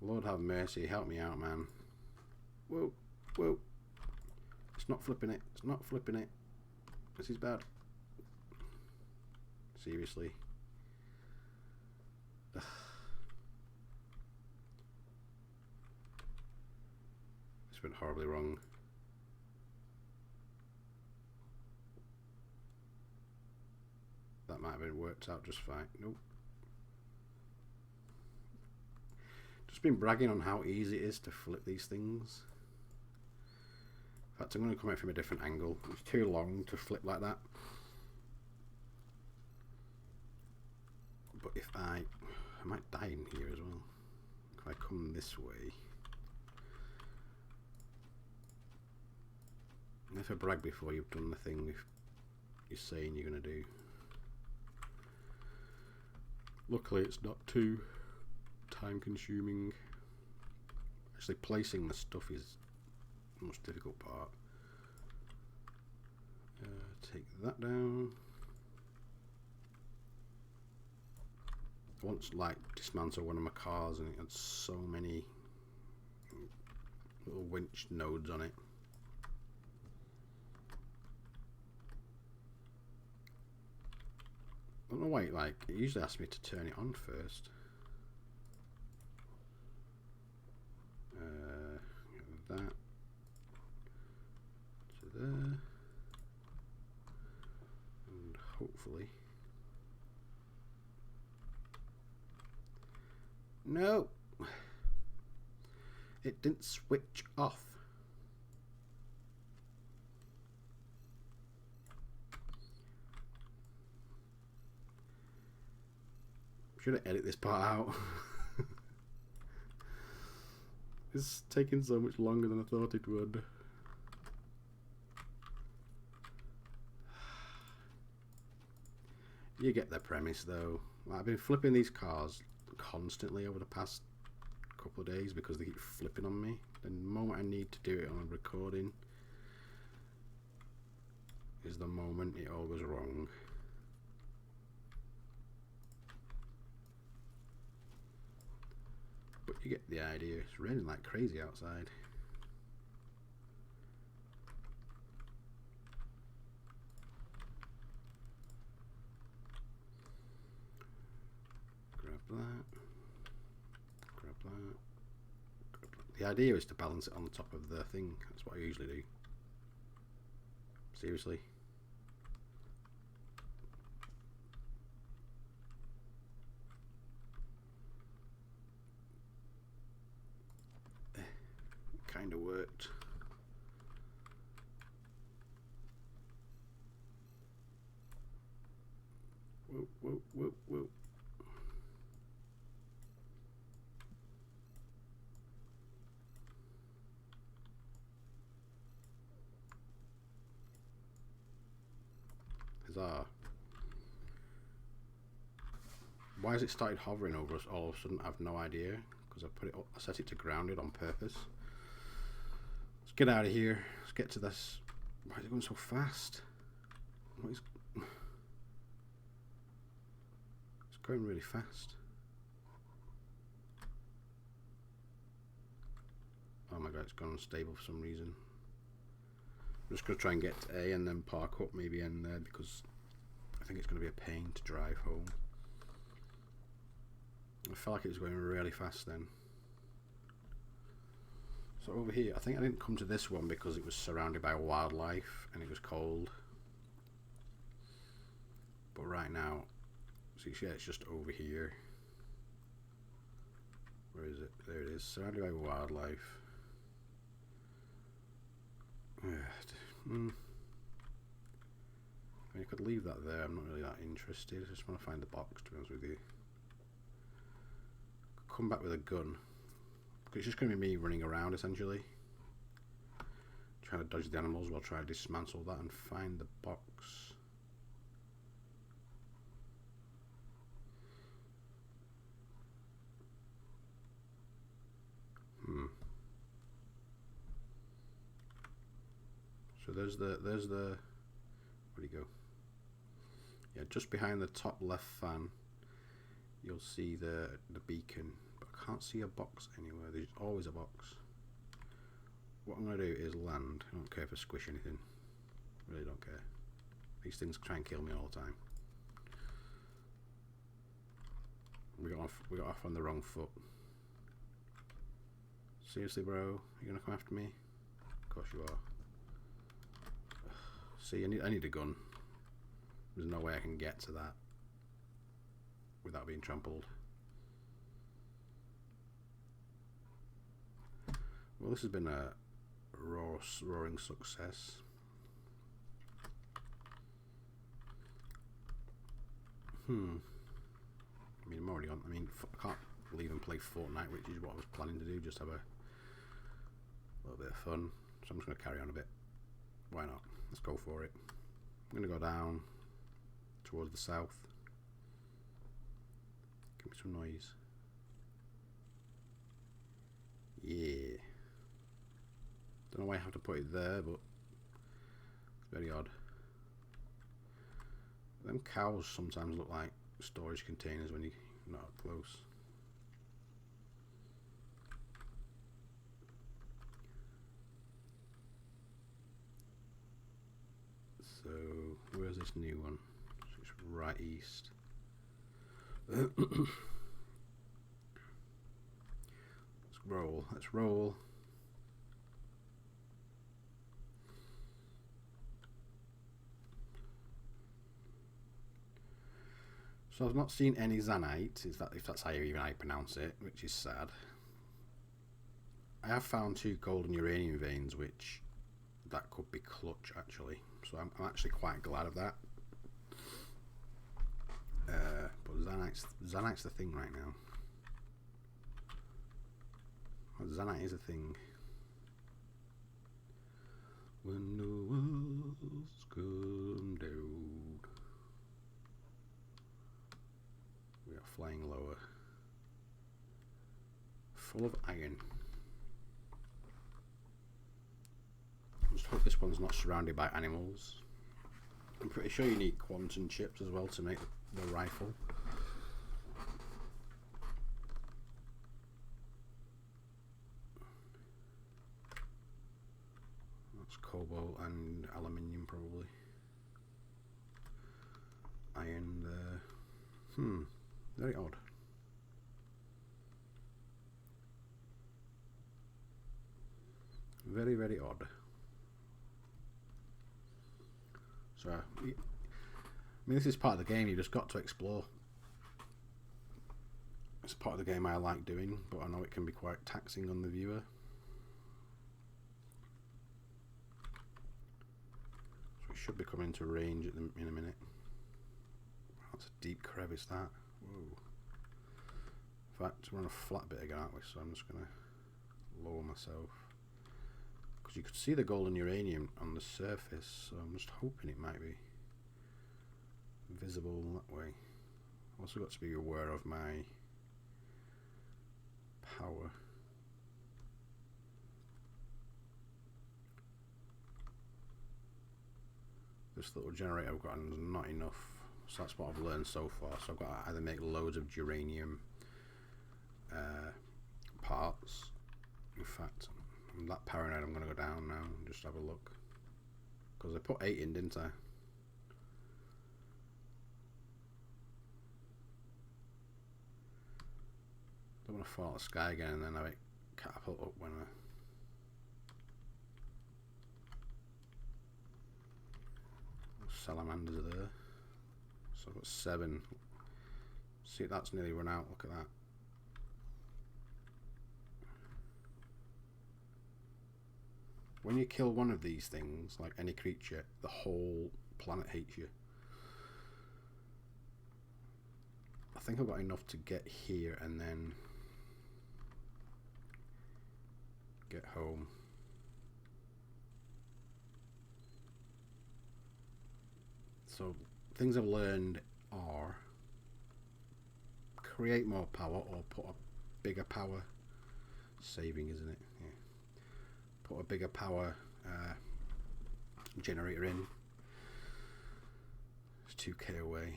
Lord have mercy, help me out, man. Whoa, whoa. It's not flipping it. It's not flipping it. This is bad. Seriously. Ugh. This went horribly wrong. That might have been worked out just fine. Nope. Just been bragging on how easy it is to flip these things. In fact, I'm going to come at it from a different angle. It's too long to flip like that. But if I might die in here as well. If I come this way. Never brag before you've done the thing you're saying you're going to do. Luckily it's not too time consuming. Actually placing the stuff is the most difficult part. Take that down. I once like dismantled one of my cars and it had so many little winch nodes on it. I don't know why it usually asks me to turn it on first. That to there, and hopefully. No, it didn't switch off. Should I edit this part out? It's taking so much longer than I thought it would. You get the premise though. I've been flipping these cars constantly over the past couple of days because they keep flipping on me. The moment I need to do it on a recording is the moment it all goes wrong. But you get the idea. It's raining like crazy outside. Grab that. Grab that. Grab that. The idea is to balance it on the top of the thing. That's what I usually do. Seriously. Kind of worked. Whoa, whoa, whoa, whoa. Huzzah. Why has it started hovering over us all of a sudden? I have no idea, because I set it to grounded on purpose. Let's get out of here. Let's get to this. Why is it going so fast? What is... It's going really fast. Oh my god, it's gone unstable for some reason. I'm just going to try and get to A and then park up, maybe end there, because I think it's going to be a pain to drive home. I felt like it was going really fast then. So over here, I think I didn't come to this one because it was surrounded by wildlife and it was cold. But right now, see, yeah, it's just over here. Where is it? There it is, surrounded by wildlife. I mean, I could leave that there. I'm not really that interested. I just want to find the box, to be honest with you. Come back with a gun. It's just going to be me running around essentially, trying to dodge the animals while trying to dismantle that and find the box. So there's the where'd he go? Yeah, just behind the top left fan you'll see the beacon, but I Can't see a box anywhere. There's always a box. What I'm going to do is land. I don't care if I squish anything. Really don't care. These things try and kill me all the time. We got off on the wrong foot. Seriously, bro? You're gonna come after me? Of course you are. See, I need a gun. There's no way I can get to that without being trampled. Well, this has been a roaring success. I mean, I'm already on. I mean, I can't leave and play Fortnite, which is what I was planning to do. Just have a little bit of fun. So I'm just going to carry on a bit. Why not? Let's go for it. I'm going to go down towards the south. Give me some noise. Yeah. Don't know why I have to put it there, but it's very odd. Them cows sometimes look like storage containers when you're not up close. So, where's this new one? It's right east. Let's roll. Let's roll. So I've not seen any Xanite, if that's how even I pronounce it, which is sad. I have found 2 golden uranium veins, which that could be clutch actually. So I'm actually quite glad of that. But Xanite's the thing right now. Xanite is a thing. When the walls come down. We are flying lower. Full of iron. Just hope this one's not surrounded by animals. I'm pretty sure you need quantum chips as well to make the rifle. That's cobalt and aluminium probably. Iron there. Very odd. Very, very odd. So, I mean, this is part of the game, you just got to explore. It's part of the game I like doing, but I know it can be quite taxing on the viewer. So we should be coming to range in a minute. That's a deep crevice, that. Whoa. In fact, we're on a flat bit again, aren't we? So I'm just going to lower myself. Because you could see the golden uranium on the surface, so I'm just hoping it might be visible that way. Also got to be aware of my power. This little generator I've got is not enough, so that's what I've learned so far. So I've got to either make loads of uranium parts. In fact, I'm that paranoid I'm going to go down now and just have a look. Because I put 8 in, didn't I? Don't want to fall out of the sky again and then have it catapult up when I... Salamanders are there. So I've got 7. See, that's nearly run out. Look at that. When you kill one of these things, like any creature, the whole planet hates you. I think I've got enough to get here and then get home. So things I've learned are create more power or put a bigger power. Saving, isn't it? Yeah. Put a bigger power generator in. It's 2k away.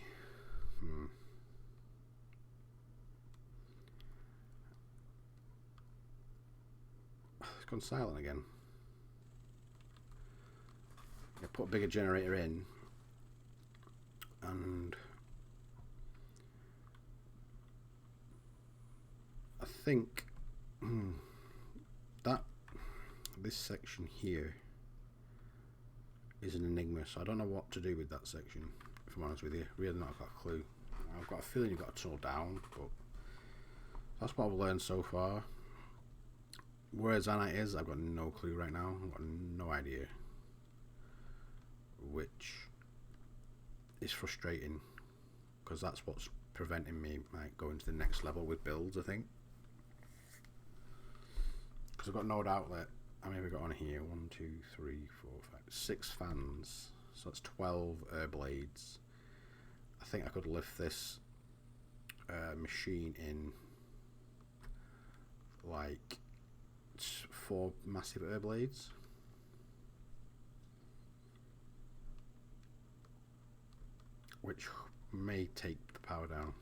gone silent again. I put a bigger generator in, and I think that this section here is an enigma, so I don't know what to do with that section, if I'm honest with you. Really not got a clue. I've got a feeling you've got to tunnel down, but that's what I've learned so far. Where Xanite is, I've got no clue right now. I've got no idea, which is frustrating, because that's what's preventing me like going to the next level with builds, I think. Because I've got node outlet. I mean, we've got on here 1, 2, 3, 4, 5, 6 fans, so that's 12 air blades. I think I could lift this machine in like 4 massive air blades. Which may take the power down.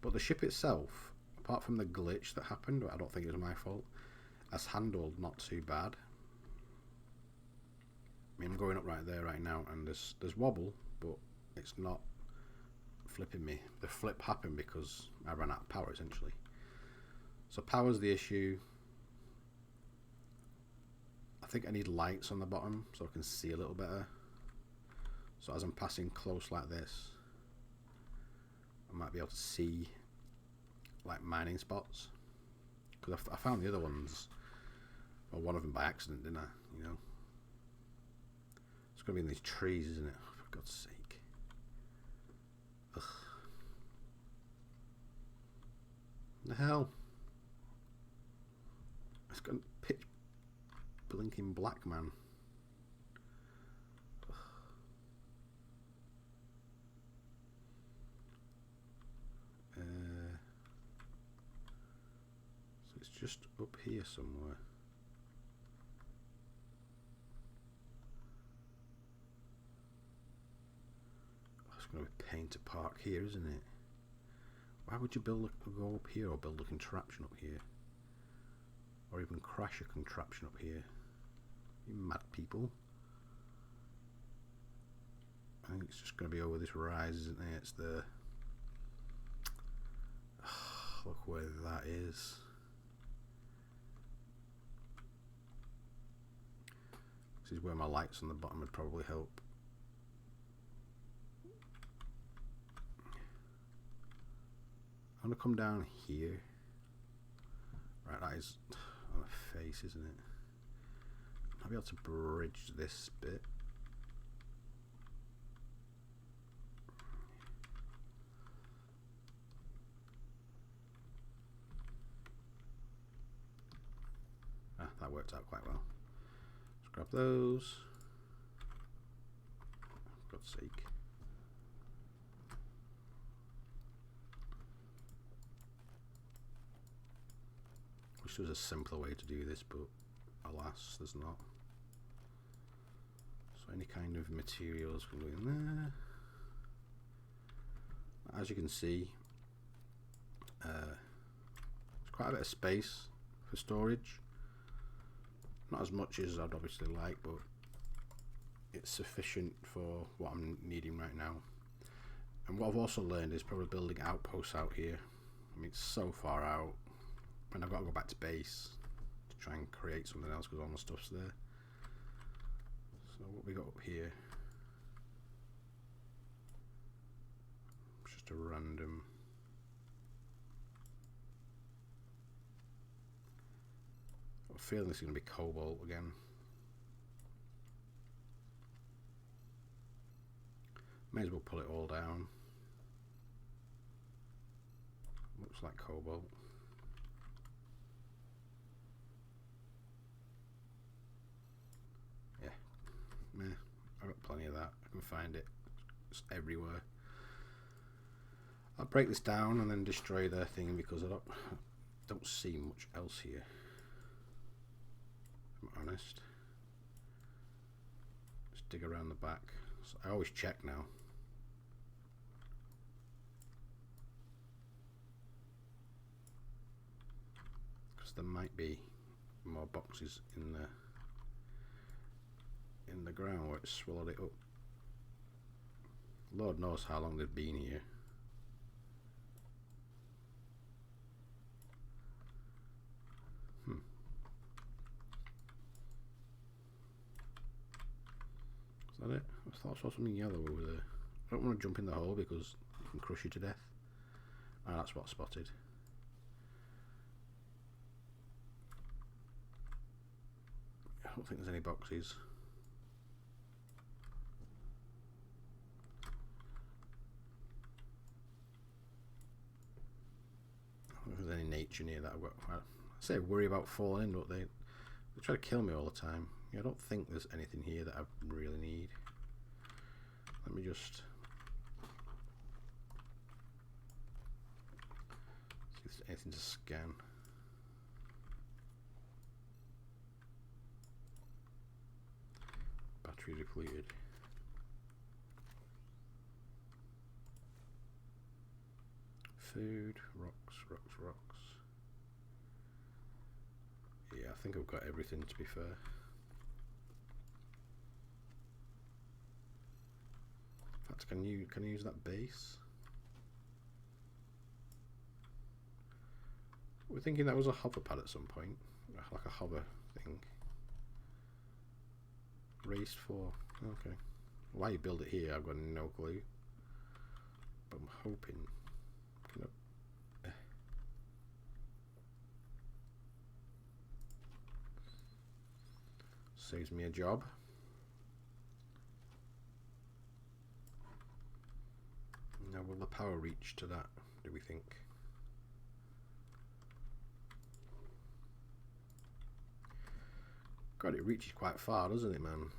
But the ship itself, apart from the glitch that happened, I don't think it was my fault, has handled not too bad. I mean, I'm going up right there right now, and there's wobble, but it's not flipping me. The flip happened because I ran out of power, essentially. So power's the issue. I think I need lights on the bottom so I can see a little better. So as I'm passing close like this, I might be able to see like mining spots. Because I found the other ones, well, one of them by accident, didn't I? You know, it's going to be in these trees, isn't it? Oh, for God's sake! Ugh. What the hell? It's got pitch blinking black, man. So it's just up here somewhere. Oh, it's going to be a pain to park here, isn't it? Why would you build go up here, or build a contraption up here, or even crash a contraption up here? You mad people! I think it's just going to be over this rise, isn't it? It's the look where that is. This is where my lights on the bottom would probably help. I'm going to come down here. Right, that is on the face, isn't it? I'll be able to bridge this bit. Ah, that worked out quite well. Let's grab those. For God's sake. Wish there was a simpler way to do this, but alas, there's not. So any kind of materials can go in there. As you can see, there's quite a bit of space for storage. Not as much as I'd obviously like, but it's sufficient for what I'm needing right now. And what I've also learned is probably building outposts out here. I mean, it's so far out, and I've got to go back to base to try and create something else because all my stuff's there. So what we got up here? Just a random. I'm feeling this is going to be cobalt again. May as well pull it all down. Looks like cobalt. Yeah, meh. I've got plenty of that. I can find it. It's everywhere. I'll break this down and then destroy their thing because I don't see much else here. If I'm honest. Just dig around the back. So I always check now. Because there might be more boxes in the ground where it swallowed it up. Lord knows how long they've been here. Is that it? I thought I saw something yellow over there. I don't want to jump in the hole because it can crush you to death. Ah, that's what I spotted. I don't think there's any boxes. I don't think there's any nature near that. I say worry about falling in, but they try to kill me all the time. Yeah, I don't think there's anything here that I really need. Let me just see if there's anything to scan. Battery depleted. Food, rocks. Yeah, I think I've got everything, to be fair. In fact, can you use that base? We're thinking that was a hover pad at some point, like a hover thing. Raised 4. Okay. Why you build it here, I've got no clue. But I'm hoping. Saves me a job. Now, will the power reach to that, do we think? God, it reaches quite far, doesn't it, man?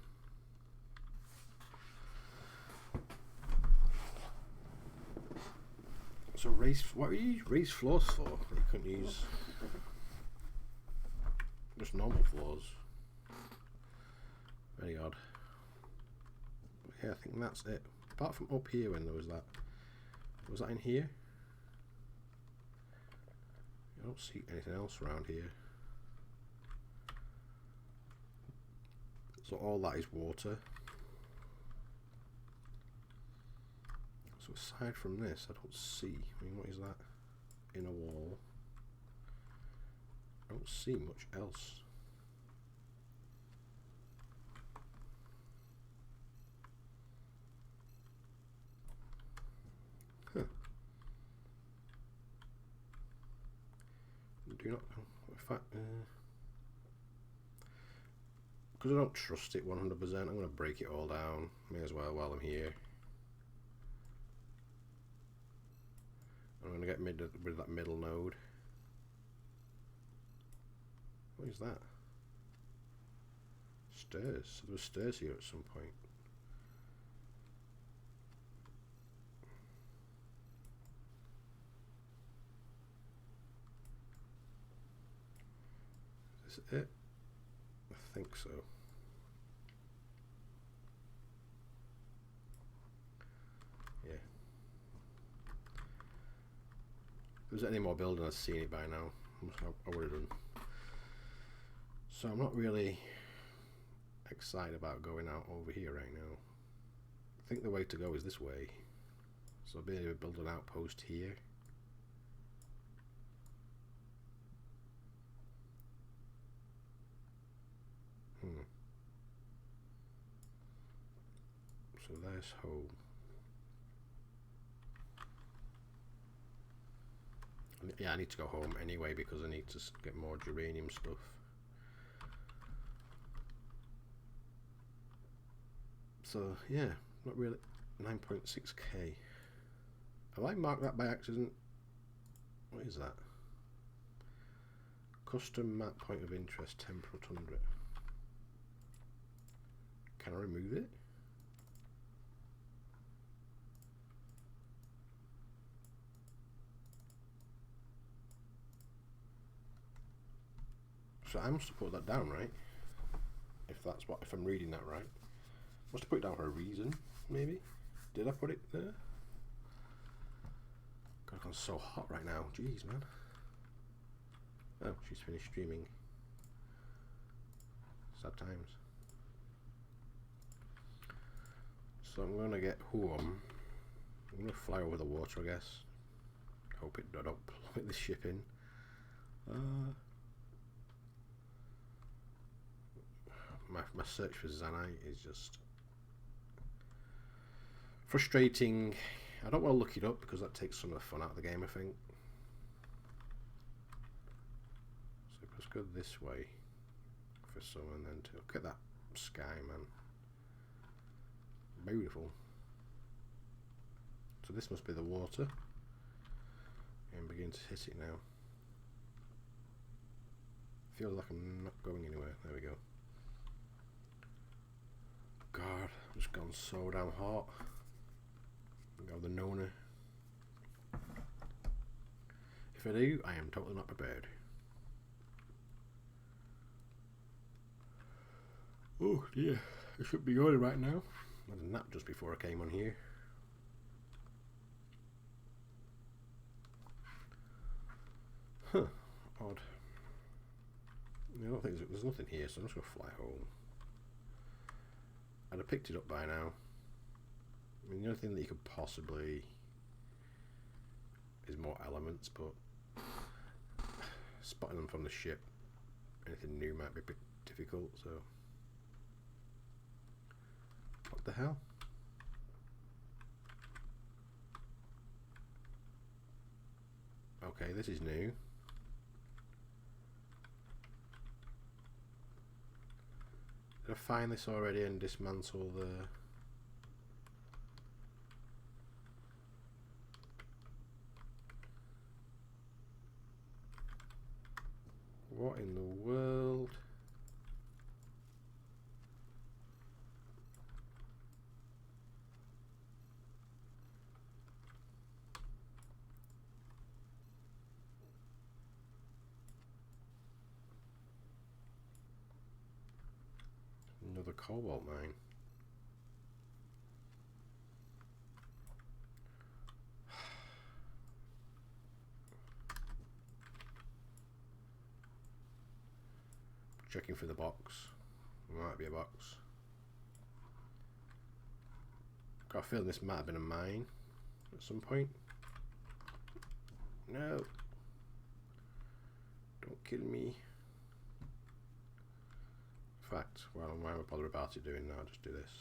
So what do you raise floors for? You couldn't use just normal floors. Very odd. But yeah, I think that's it. Apart from up here when there was that. Was that in here? I don't see anything else around here. So all that is water. So aside from this, I don't see. I mean, what is that? In a wall. I don't see much else. Huh. Do not. In fact, because I don't trust it 100%, I'm going to break it all down. May as well while I'm here. I'm going to get rid of that middle node. What is that? Stairs. So there were stairs here at some point. Is this it? I think so. Yeah. If there's any more building, I've seen it by now. I would have done. So I'm not really excited about going out over here right now. I think the way to go is this way. So I'll be able to build an outpost here. So there's home. Yeah, I need to go home anyway because I need to get more geranium stuff. So yeah, not really. 9.6k. Have I marked that by accident? What is that? Custom map point of interest, temporal tundra. Can I remove it? So I must have put that down, right? If I'm reading that right. Must have put it down for a reason, maybe? Did I put it there? God, I'm so hot right now. Jeez, man. Oh, she's finished streaming. Sad times. So I'm gonna get home. I'm gonna fly over the water, I guess. Hope it don't plummet this ship in. My search for Xanite is just frustrating. I don't want to look it up because that takes some of the fun out of the game, I think. So let's go this way for some, and then to look at that sky, man. Beautiful. So this must be the water. And begin to hit it now. Feels like I'm not going anywhere. There we go. God, I've just gone so damn hot. Go the Nona. If I do, I am totally not prepared. Oh dear, I should be going right now. I had a nap just before I came on here. Huh, odd. I don't think there's nothing here, so I'm just going to fly home. I'd have picked it up by now. I mean, the only thing that you could possibly is more elements, but spotting them from the ship, anything new might be a bit difficult, so. What the hell? Okay, this is new. Did I find this already and dismantle the... What in the world? Another cobalt mine. Checking for the box. Might be a box. Got a feeling this might have been a mine at some point. No. Don't kill me. In fact, well, why am I bothered about it doing now? Just do this.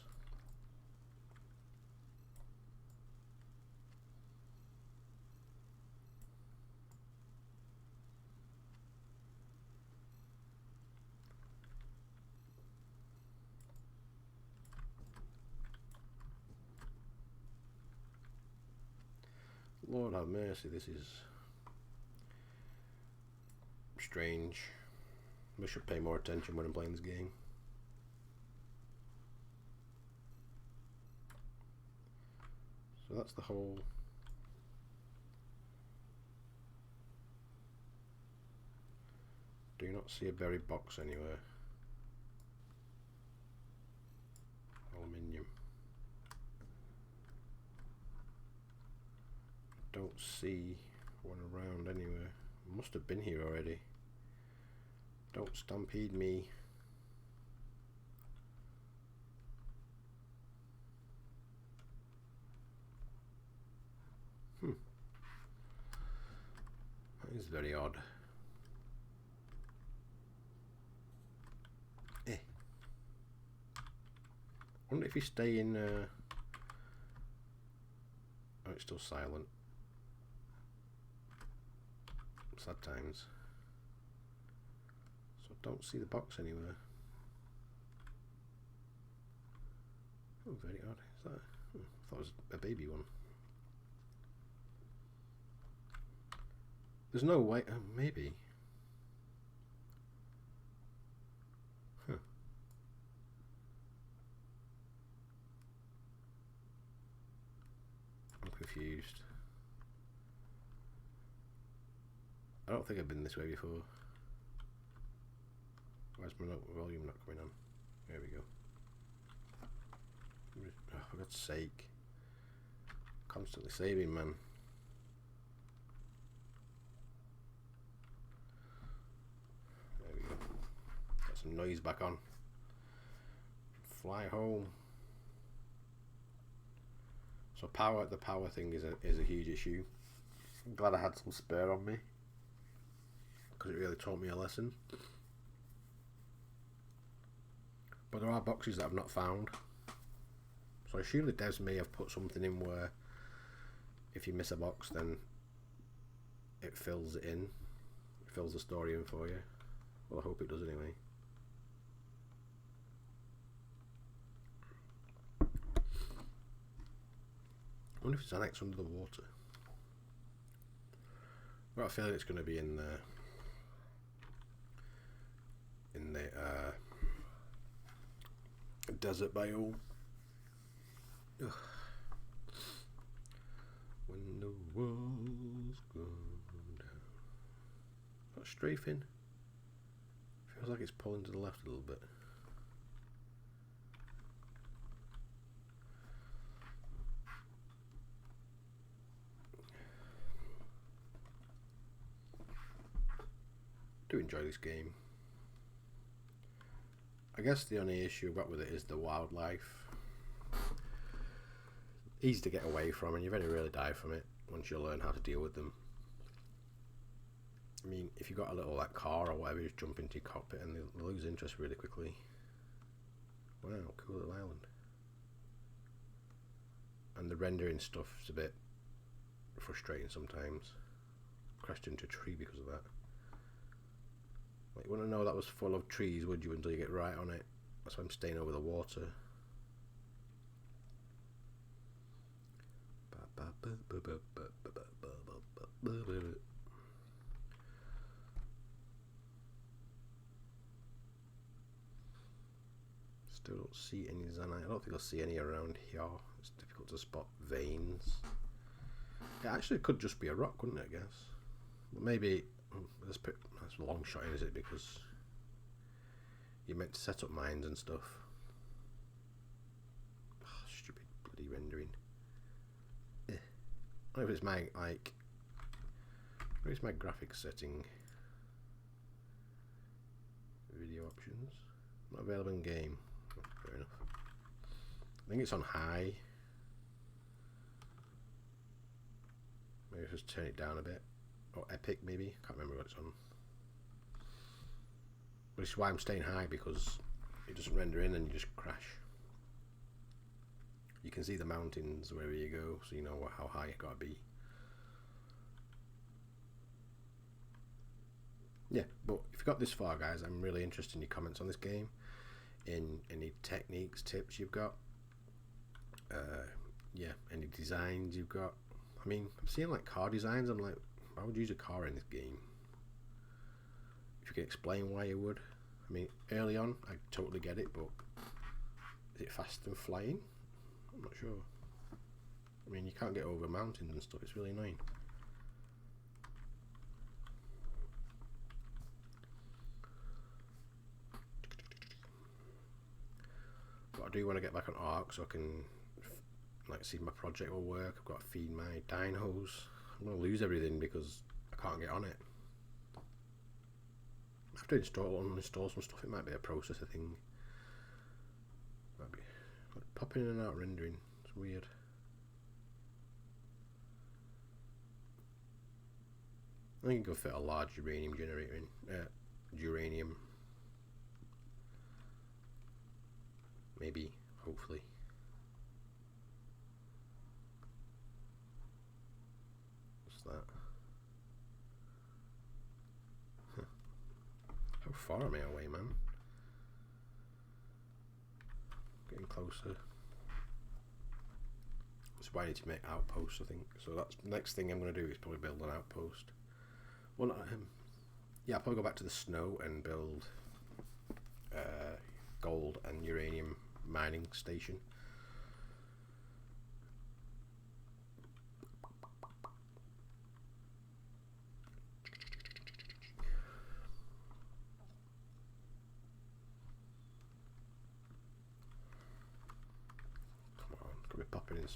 Lord have mercy, this is strange. I should pay more attention when I'm playing this game. So that's the whole... Do not see a buried box anywhere. Aluminium. Don't see one around anywhere. Must have been here already. Don't stampede me. That is very odd. Wonder if you stay in oh, it's still silent. Sad times. So don't see the box anywhere. Oh, very odd. Is that? I thought it was a baby one. There's no way. Maybe. Huh. I'm confused. I don't think I've been this way before. Why is my volume not coming on? There we go. Oh, for God's sake. Constantly saving, man. There we go. Got some noise back on. fly home. So the power thing is a huge issue. I'm glad I had some spare on me, because it really taught me a lesson. But there are boxes that I've not found. So I assume the devs may have put something in where if you miss a box, then it fills it in. It fills the story in for you. Well, I hope it does anyway. I wonder if Xanite's under the water. I've got a feeling it's going to be in the desert biome. Ugh. When the walls go down. That strafing feels like it's pulling to the left a little bit. I do enjoy this game. I guess the only issue I've got with it is the wildlife. Easy to get away from, and you very rarely die from it once you learn how to deal with them. I mean, if you've got a little like car or whatever, you just jump into your cockpit and they lose interest really quickly. Wow, cool little island. And the rendering stuff is a bit frustrating sometimes. Crashed into a tree because of that. Like, you wouldn't know that was full of trees, would you, until you get right on it? That's why I'm staying over the water. Still don't see any Xanite. I don't think I'll see any around here. It's difficult to spot veins. It actually could just be a rock, couldn't it, I guess? But maybe that's a long shot in, is it? Because you're meant to set up mines and stuff. Oh, stupid bloody rendering. I don't know if it's my maybe it's my graphics setting. Video options. Not available in game. Oh, fair enough. I think it's on high. Maybe just turn it down a bit. Or epic maybe. Can't remember what it's on. But this is why I'm staying high, because it doesn't render in and you just crash. You can see the mountains wherever you go, so you know how high it gotta be. Yeah, but if you got this far, guys, I'm really interested in your comments on this game, in any techniques, tips you've got, yeah, any designs you've got. I mean, I'm seeing like car designs. I'm like, why would you use a car in this game? If you could explain why you would. I mean, early on, I totally get it, but is it faster than flying? I'm not sure. I mean, you can't get over mountains and stuff. It's really annoying. But I do want to get back on Ark so I can like see my project will work. I've got to feed my dinos. I'm going to lose everything because I can't get on it. I have to uninstall some stuff. It might be a processor thing. Might be like popping in and out rendering. It's weird. I think you could fit a large uranium generator in. Uranium. Maybe, hopefully. What's that? Huh. How far am I away, man? Getting closer. That's why I need to make outposts, I think. So that's the next thing I'm going to do is probably build an outpost. Well, not yeah, I'll probably go back to the snow and build gold and uranium mining station. Come on, could be popping in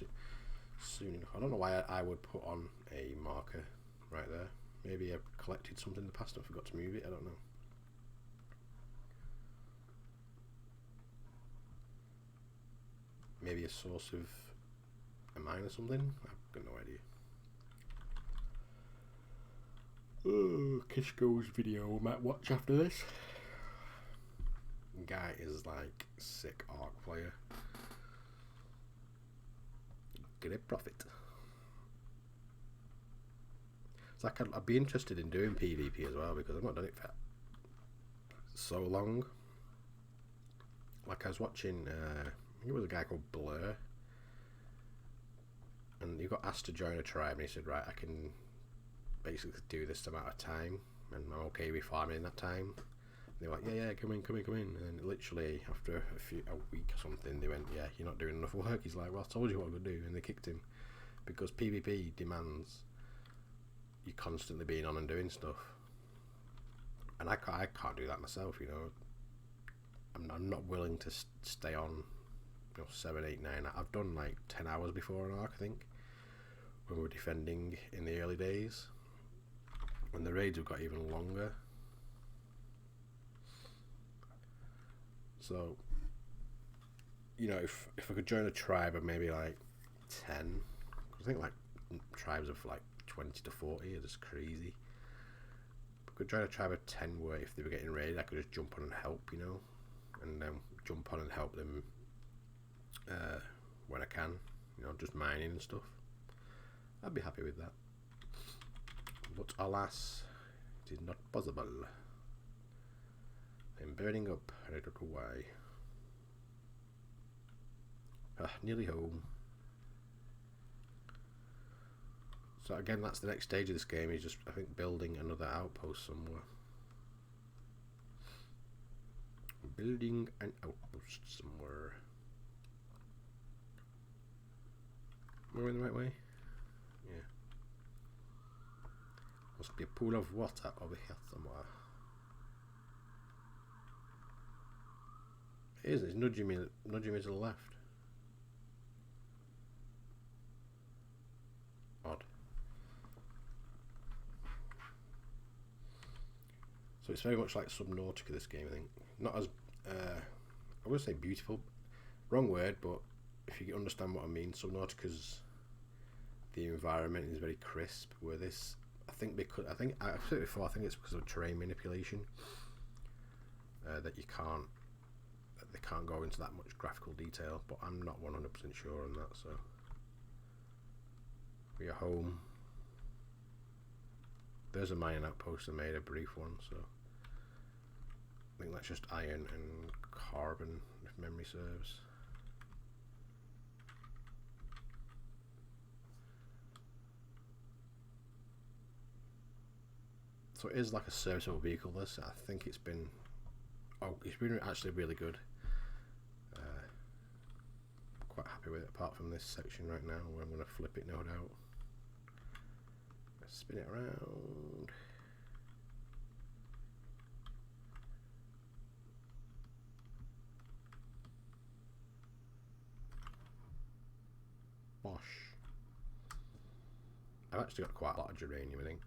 soon enough. I don't know why I would put on a marker right there. Maybe I collected something in the past and I forgot to move it, I don't know. maybe a source of a mine or something. I've got no idea. Oh, Kishko's video we might watch after this. Guy is like sick arc player. Great profit. It's like I'd be interested in doing PvP as well because I've not done it for so long. Like I was watching, I think it was a guy called Blur, and he got asked to join a tribe, and he said, right, I can basically do this amount of time, and I'm okay with farming in that time. And they were like, yeah, come in. And then literally after a week or something, they went, yeah, you're not doing enough work. He's like, well, I told you what I could do, and they kicked him because PvP demands you constantly being on and doing stuff, and I can't do that myself. You know, I'm not willing to stay on, 7, 8, 9. I've done like 10 hours before an arc, I think, when we were defending in the early days, and the raids have got even longer. So, if I could join a tribe of maybe like 10, I think like tribes of like 20 to 40 are just crazy. I could join a tribe of 10 where if they were getting raided, I could just jump on and help, and then jump on and help them when I can, just mining and stuff. I'd be happy with that. But alas, it is not possible. I'm burning up, and I don't know why. Nearly home. So again, that's the next stage of this game, is just, I think, building another outpost somewhere. Building an outpost somewhere. Am I in the right way? Yeah. Must be a pool of water over here somewhere. It is, it's nudging me to the left. Odd. So it's very much like Subnautica, this game, I think. Not as, I would say beautiful, wrong word, but if you understand what I mean, Subnautica's, the environment is very crisp, where this, I've said it before, I think it's because of terrain manipulation, that they can't go into that much graphical detail, but I'm not 100% sure on that, so. We are home. There's a mining outpost, I made a brief one, so. I think that's just iron and carbon, if memory serves. So it is like a serviceable vehicle, this. I think it's been actually really good. Quite happy with it, apart from this section right now, where I'm going to flip it, no doubt. Spin it around. Bosh. I've actually got quite a lot of geranium, I think.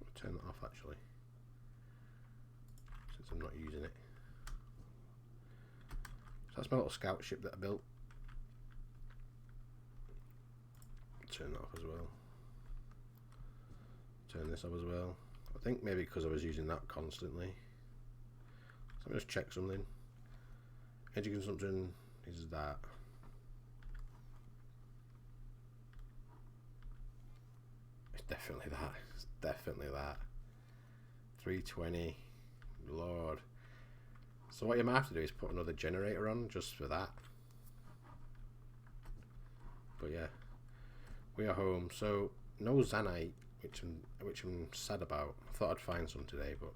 I'll turn that off actually, since I'm not using it. So that's my little scout ship that I built. Turn that off as well. Turn this off as well. I think maybe because I was using that constantly. So let me just check something. Energy consumption is that. It's definitely that. It's definitely that. 320. Lord. So what you might have to do is put another generator on just for that. But yeah. We are home. So no Xanite, which I'm sad about. I thought I'd find some today, but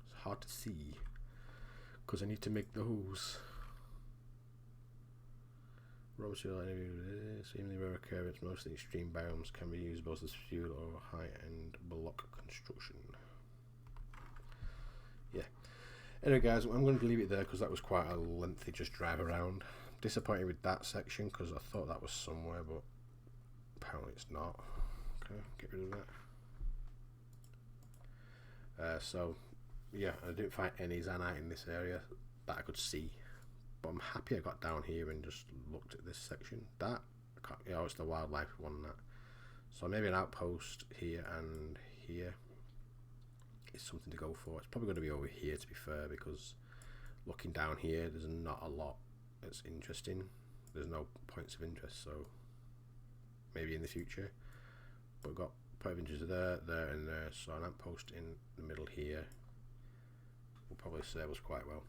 it's hard to see because I need to make those. Raw material, seemingly rare occurrence, mostly extreme biomes, can be used both as fuel or high-end block construction. Yeah. Anyway, guys, I'm going to leave it there because that was quite a lengthy just drive around. Disappointed with that section because I thought that was somewhere, but apparently it's not. Okay, get rid of that. So yeah, I didn't find any Xanite in this area that I could see, but I'm happy I got down here and just looked at this section. That, yeah, it's the wildlife one, that. So maybe an outpost here and here is something to go for. It's probably going to be over here, to be fair, because looking down here, there's not a lot that's interesting. There's no points of interest, so maybe in the future. But we've got point of interest there, there, and there. So an outpost in the middle here will probably serve us quite well.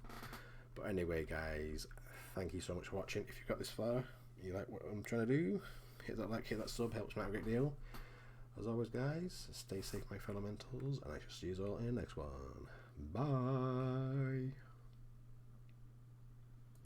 But anyway, guys, thank you so much for watching. If you've got this far, you like what I'm trying to do, hit that like, hit that sub, helps me out a great deal. As always, guys, stay safe, my fellow mentals, and I shall see you all in the next one. Bye.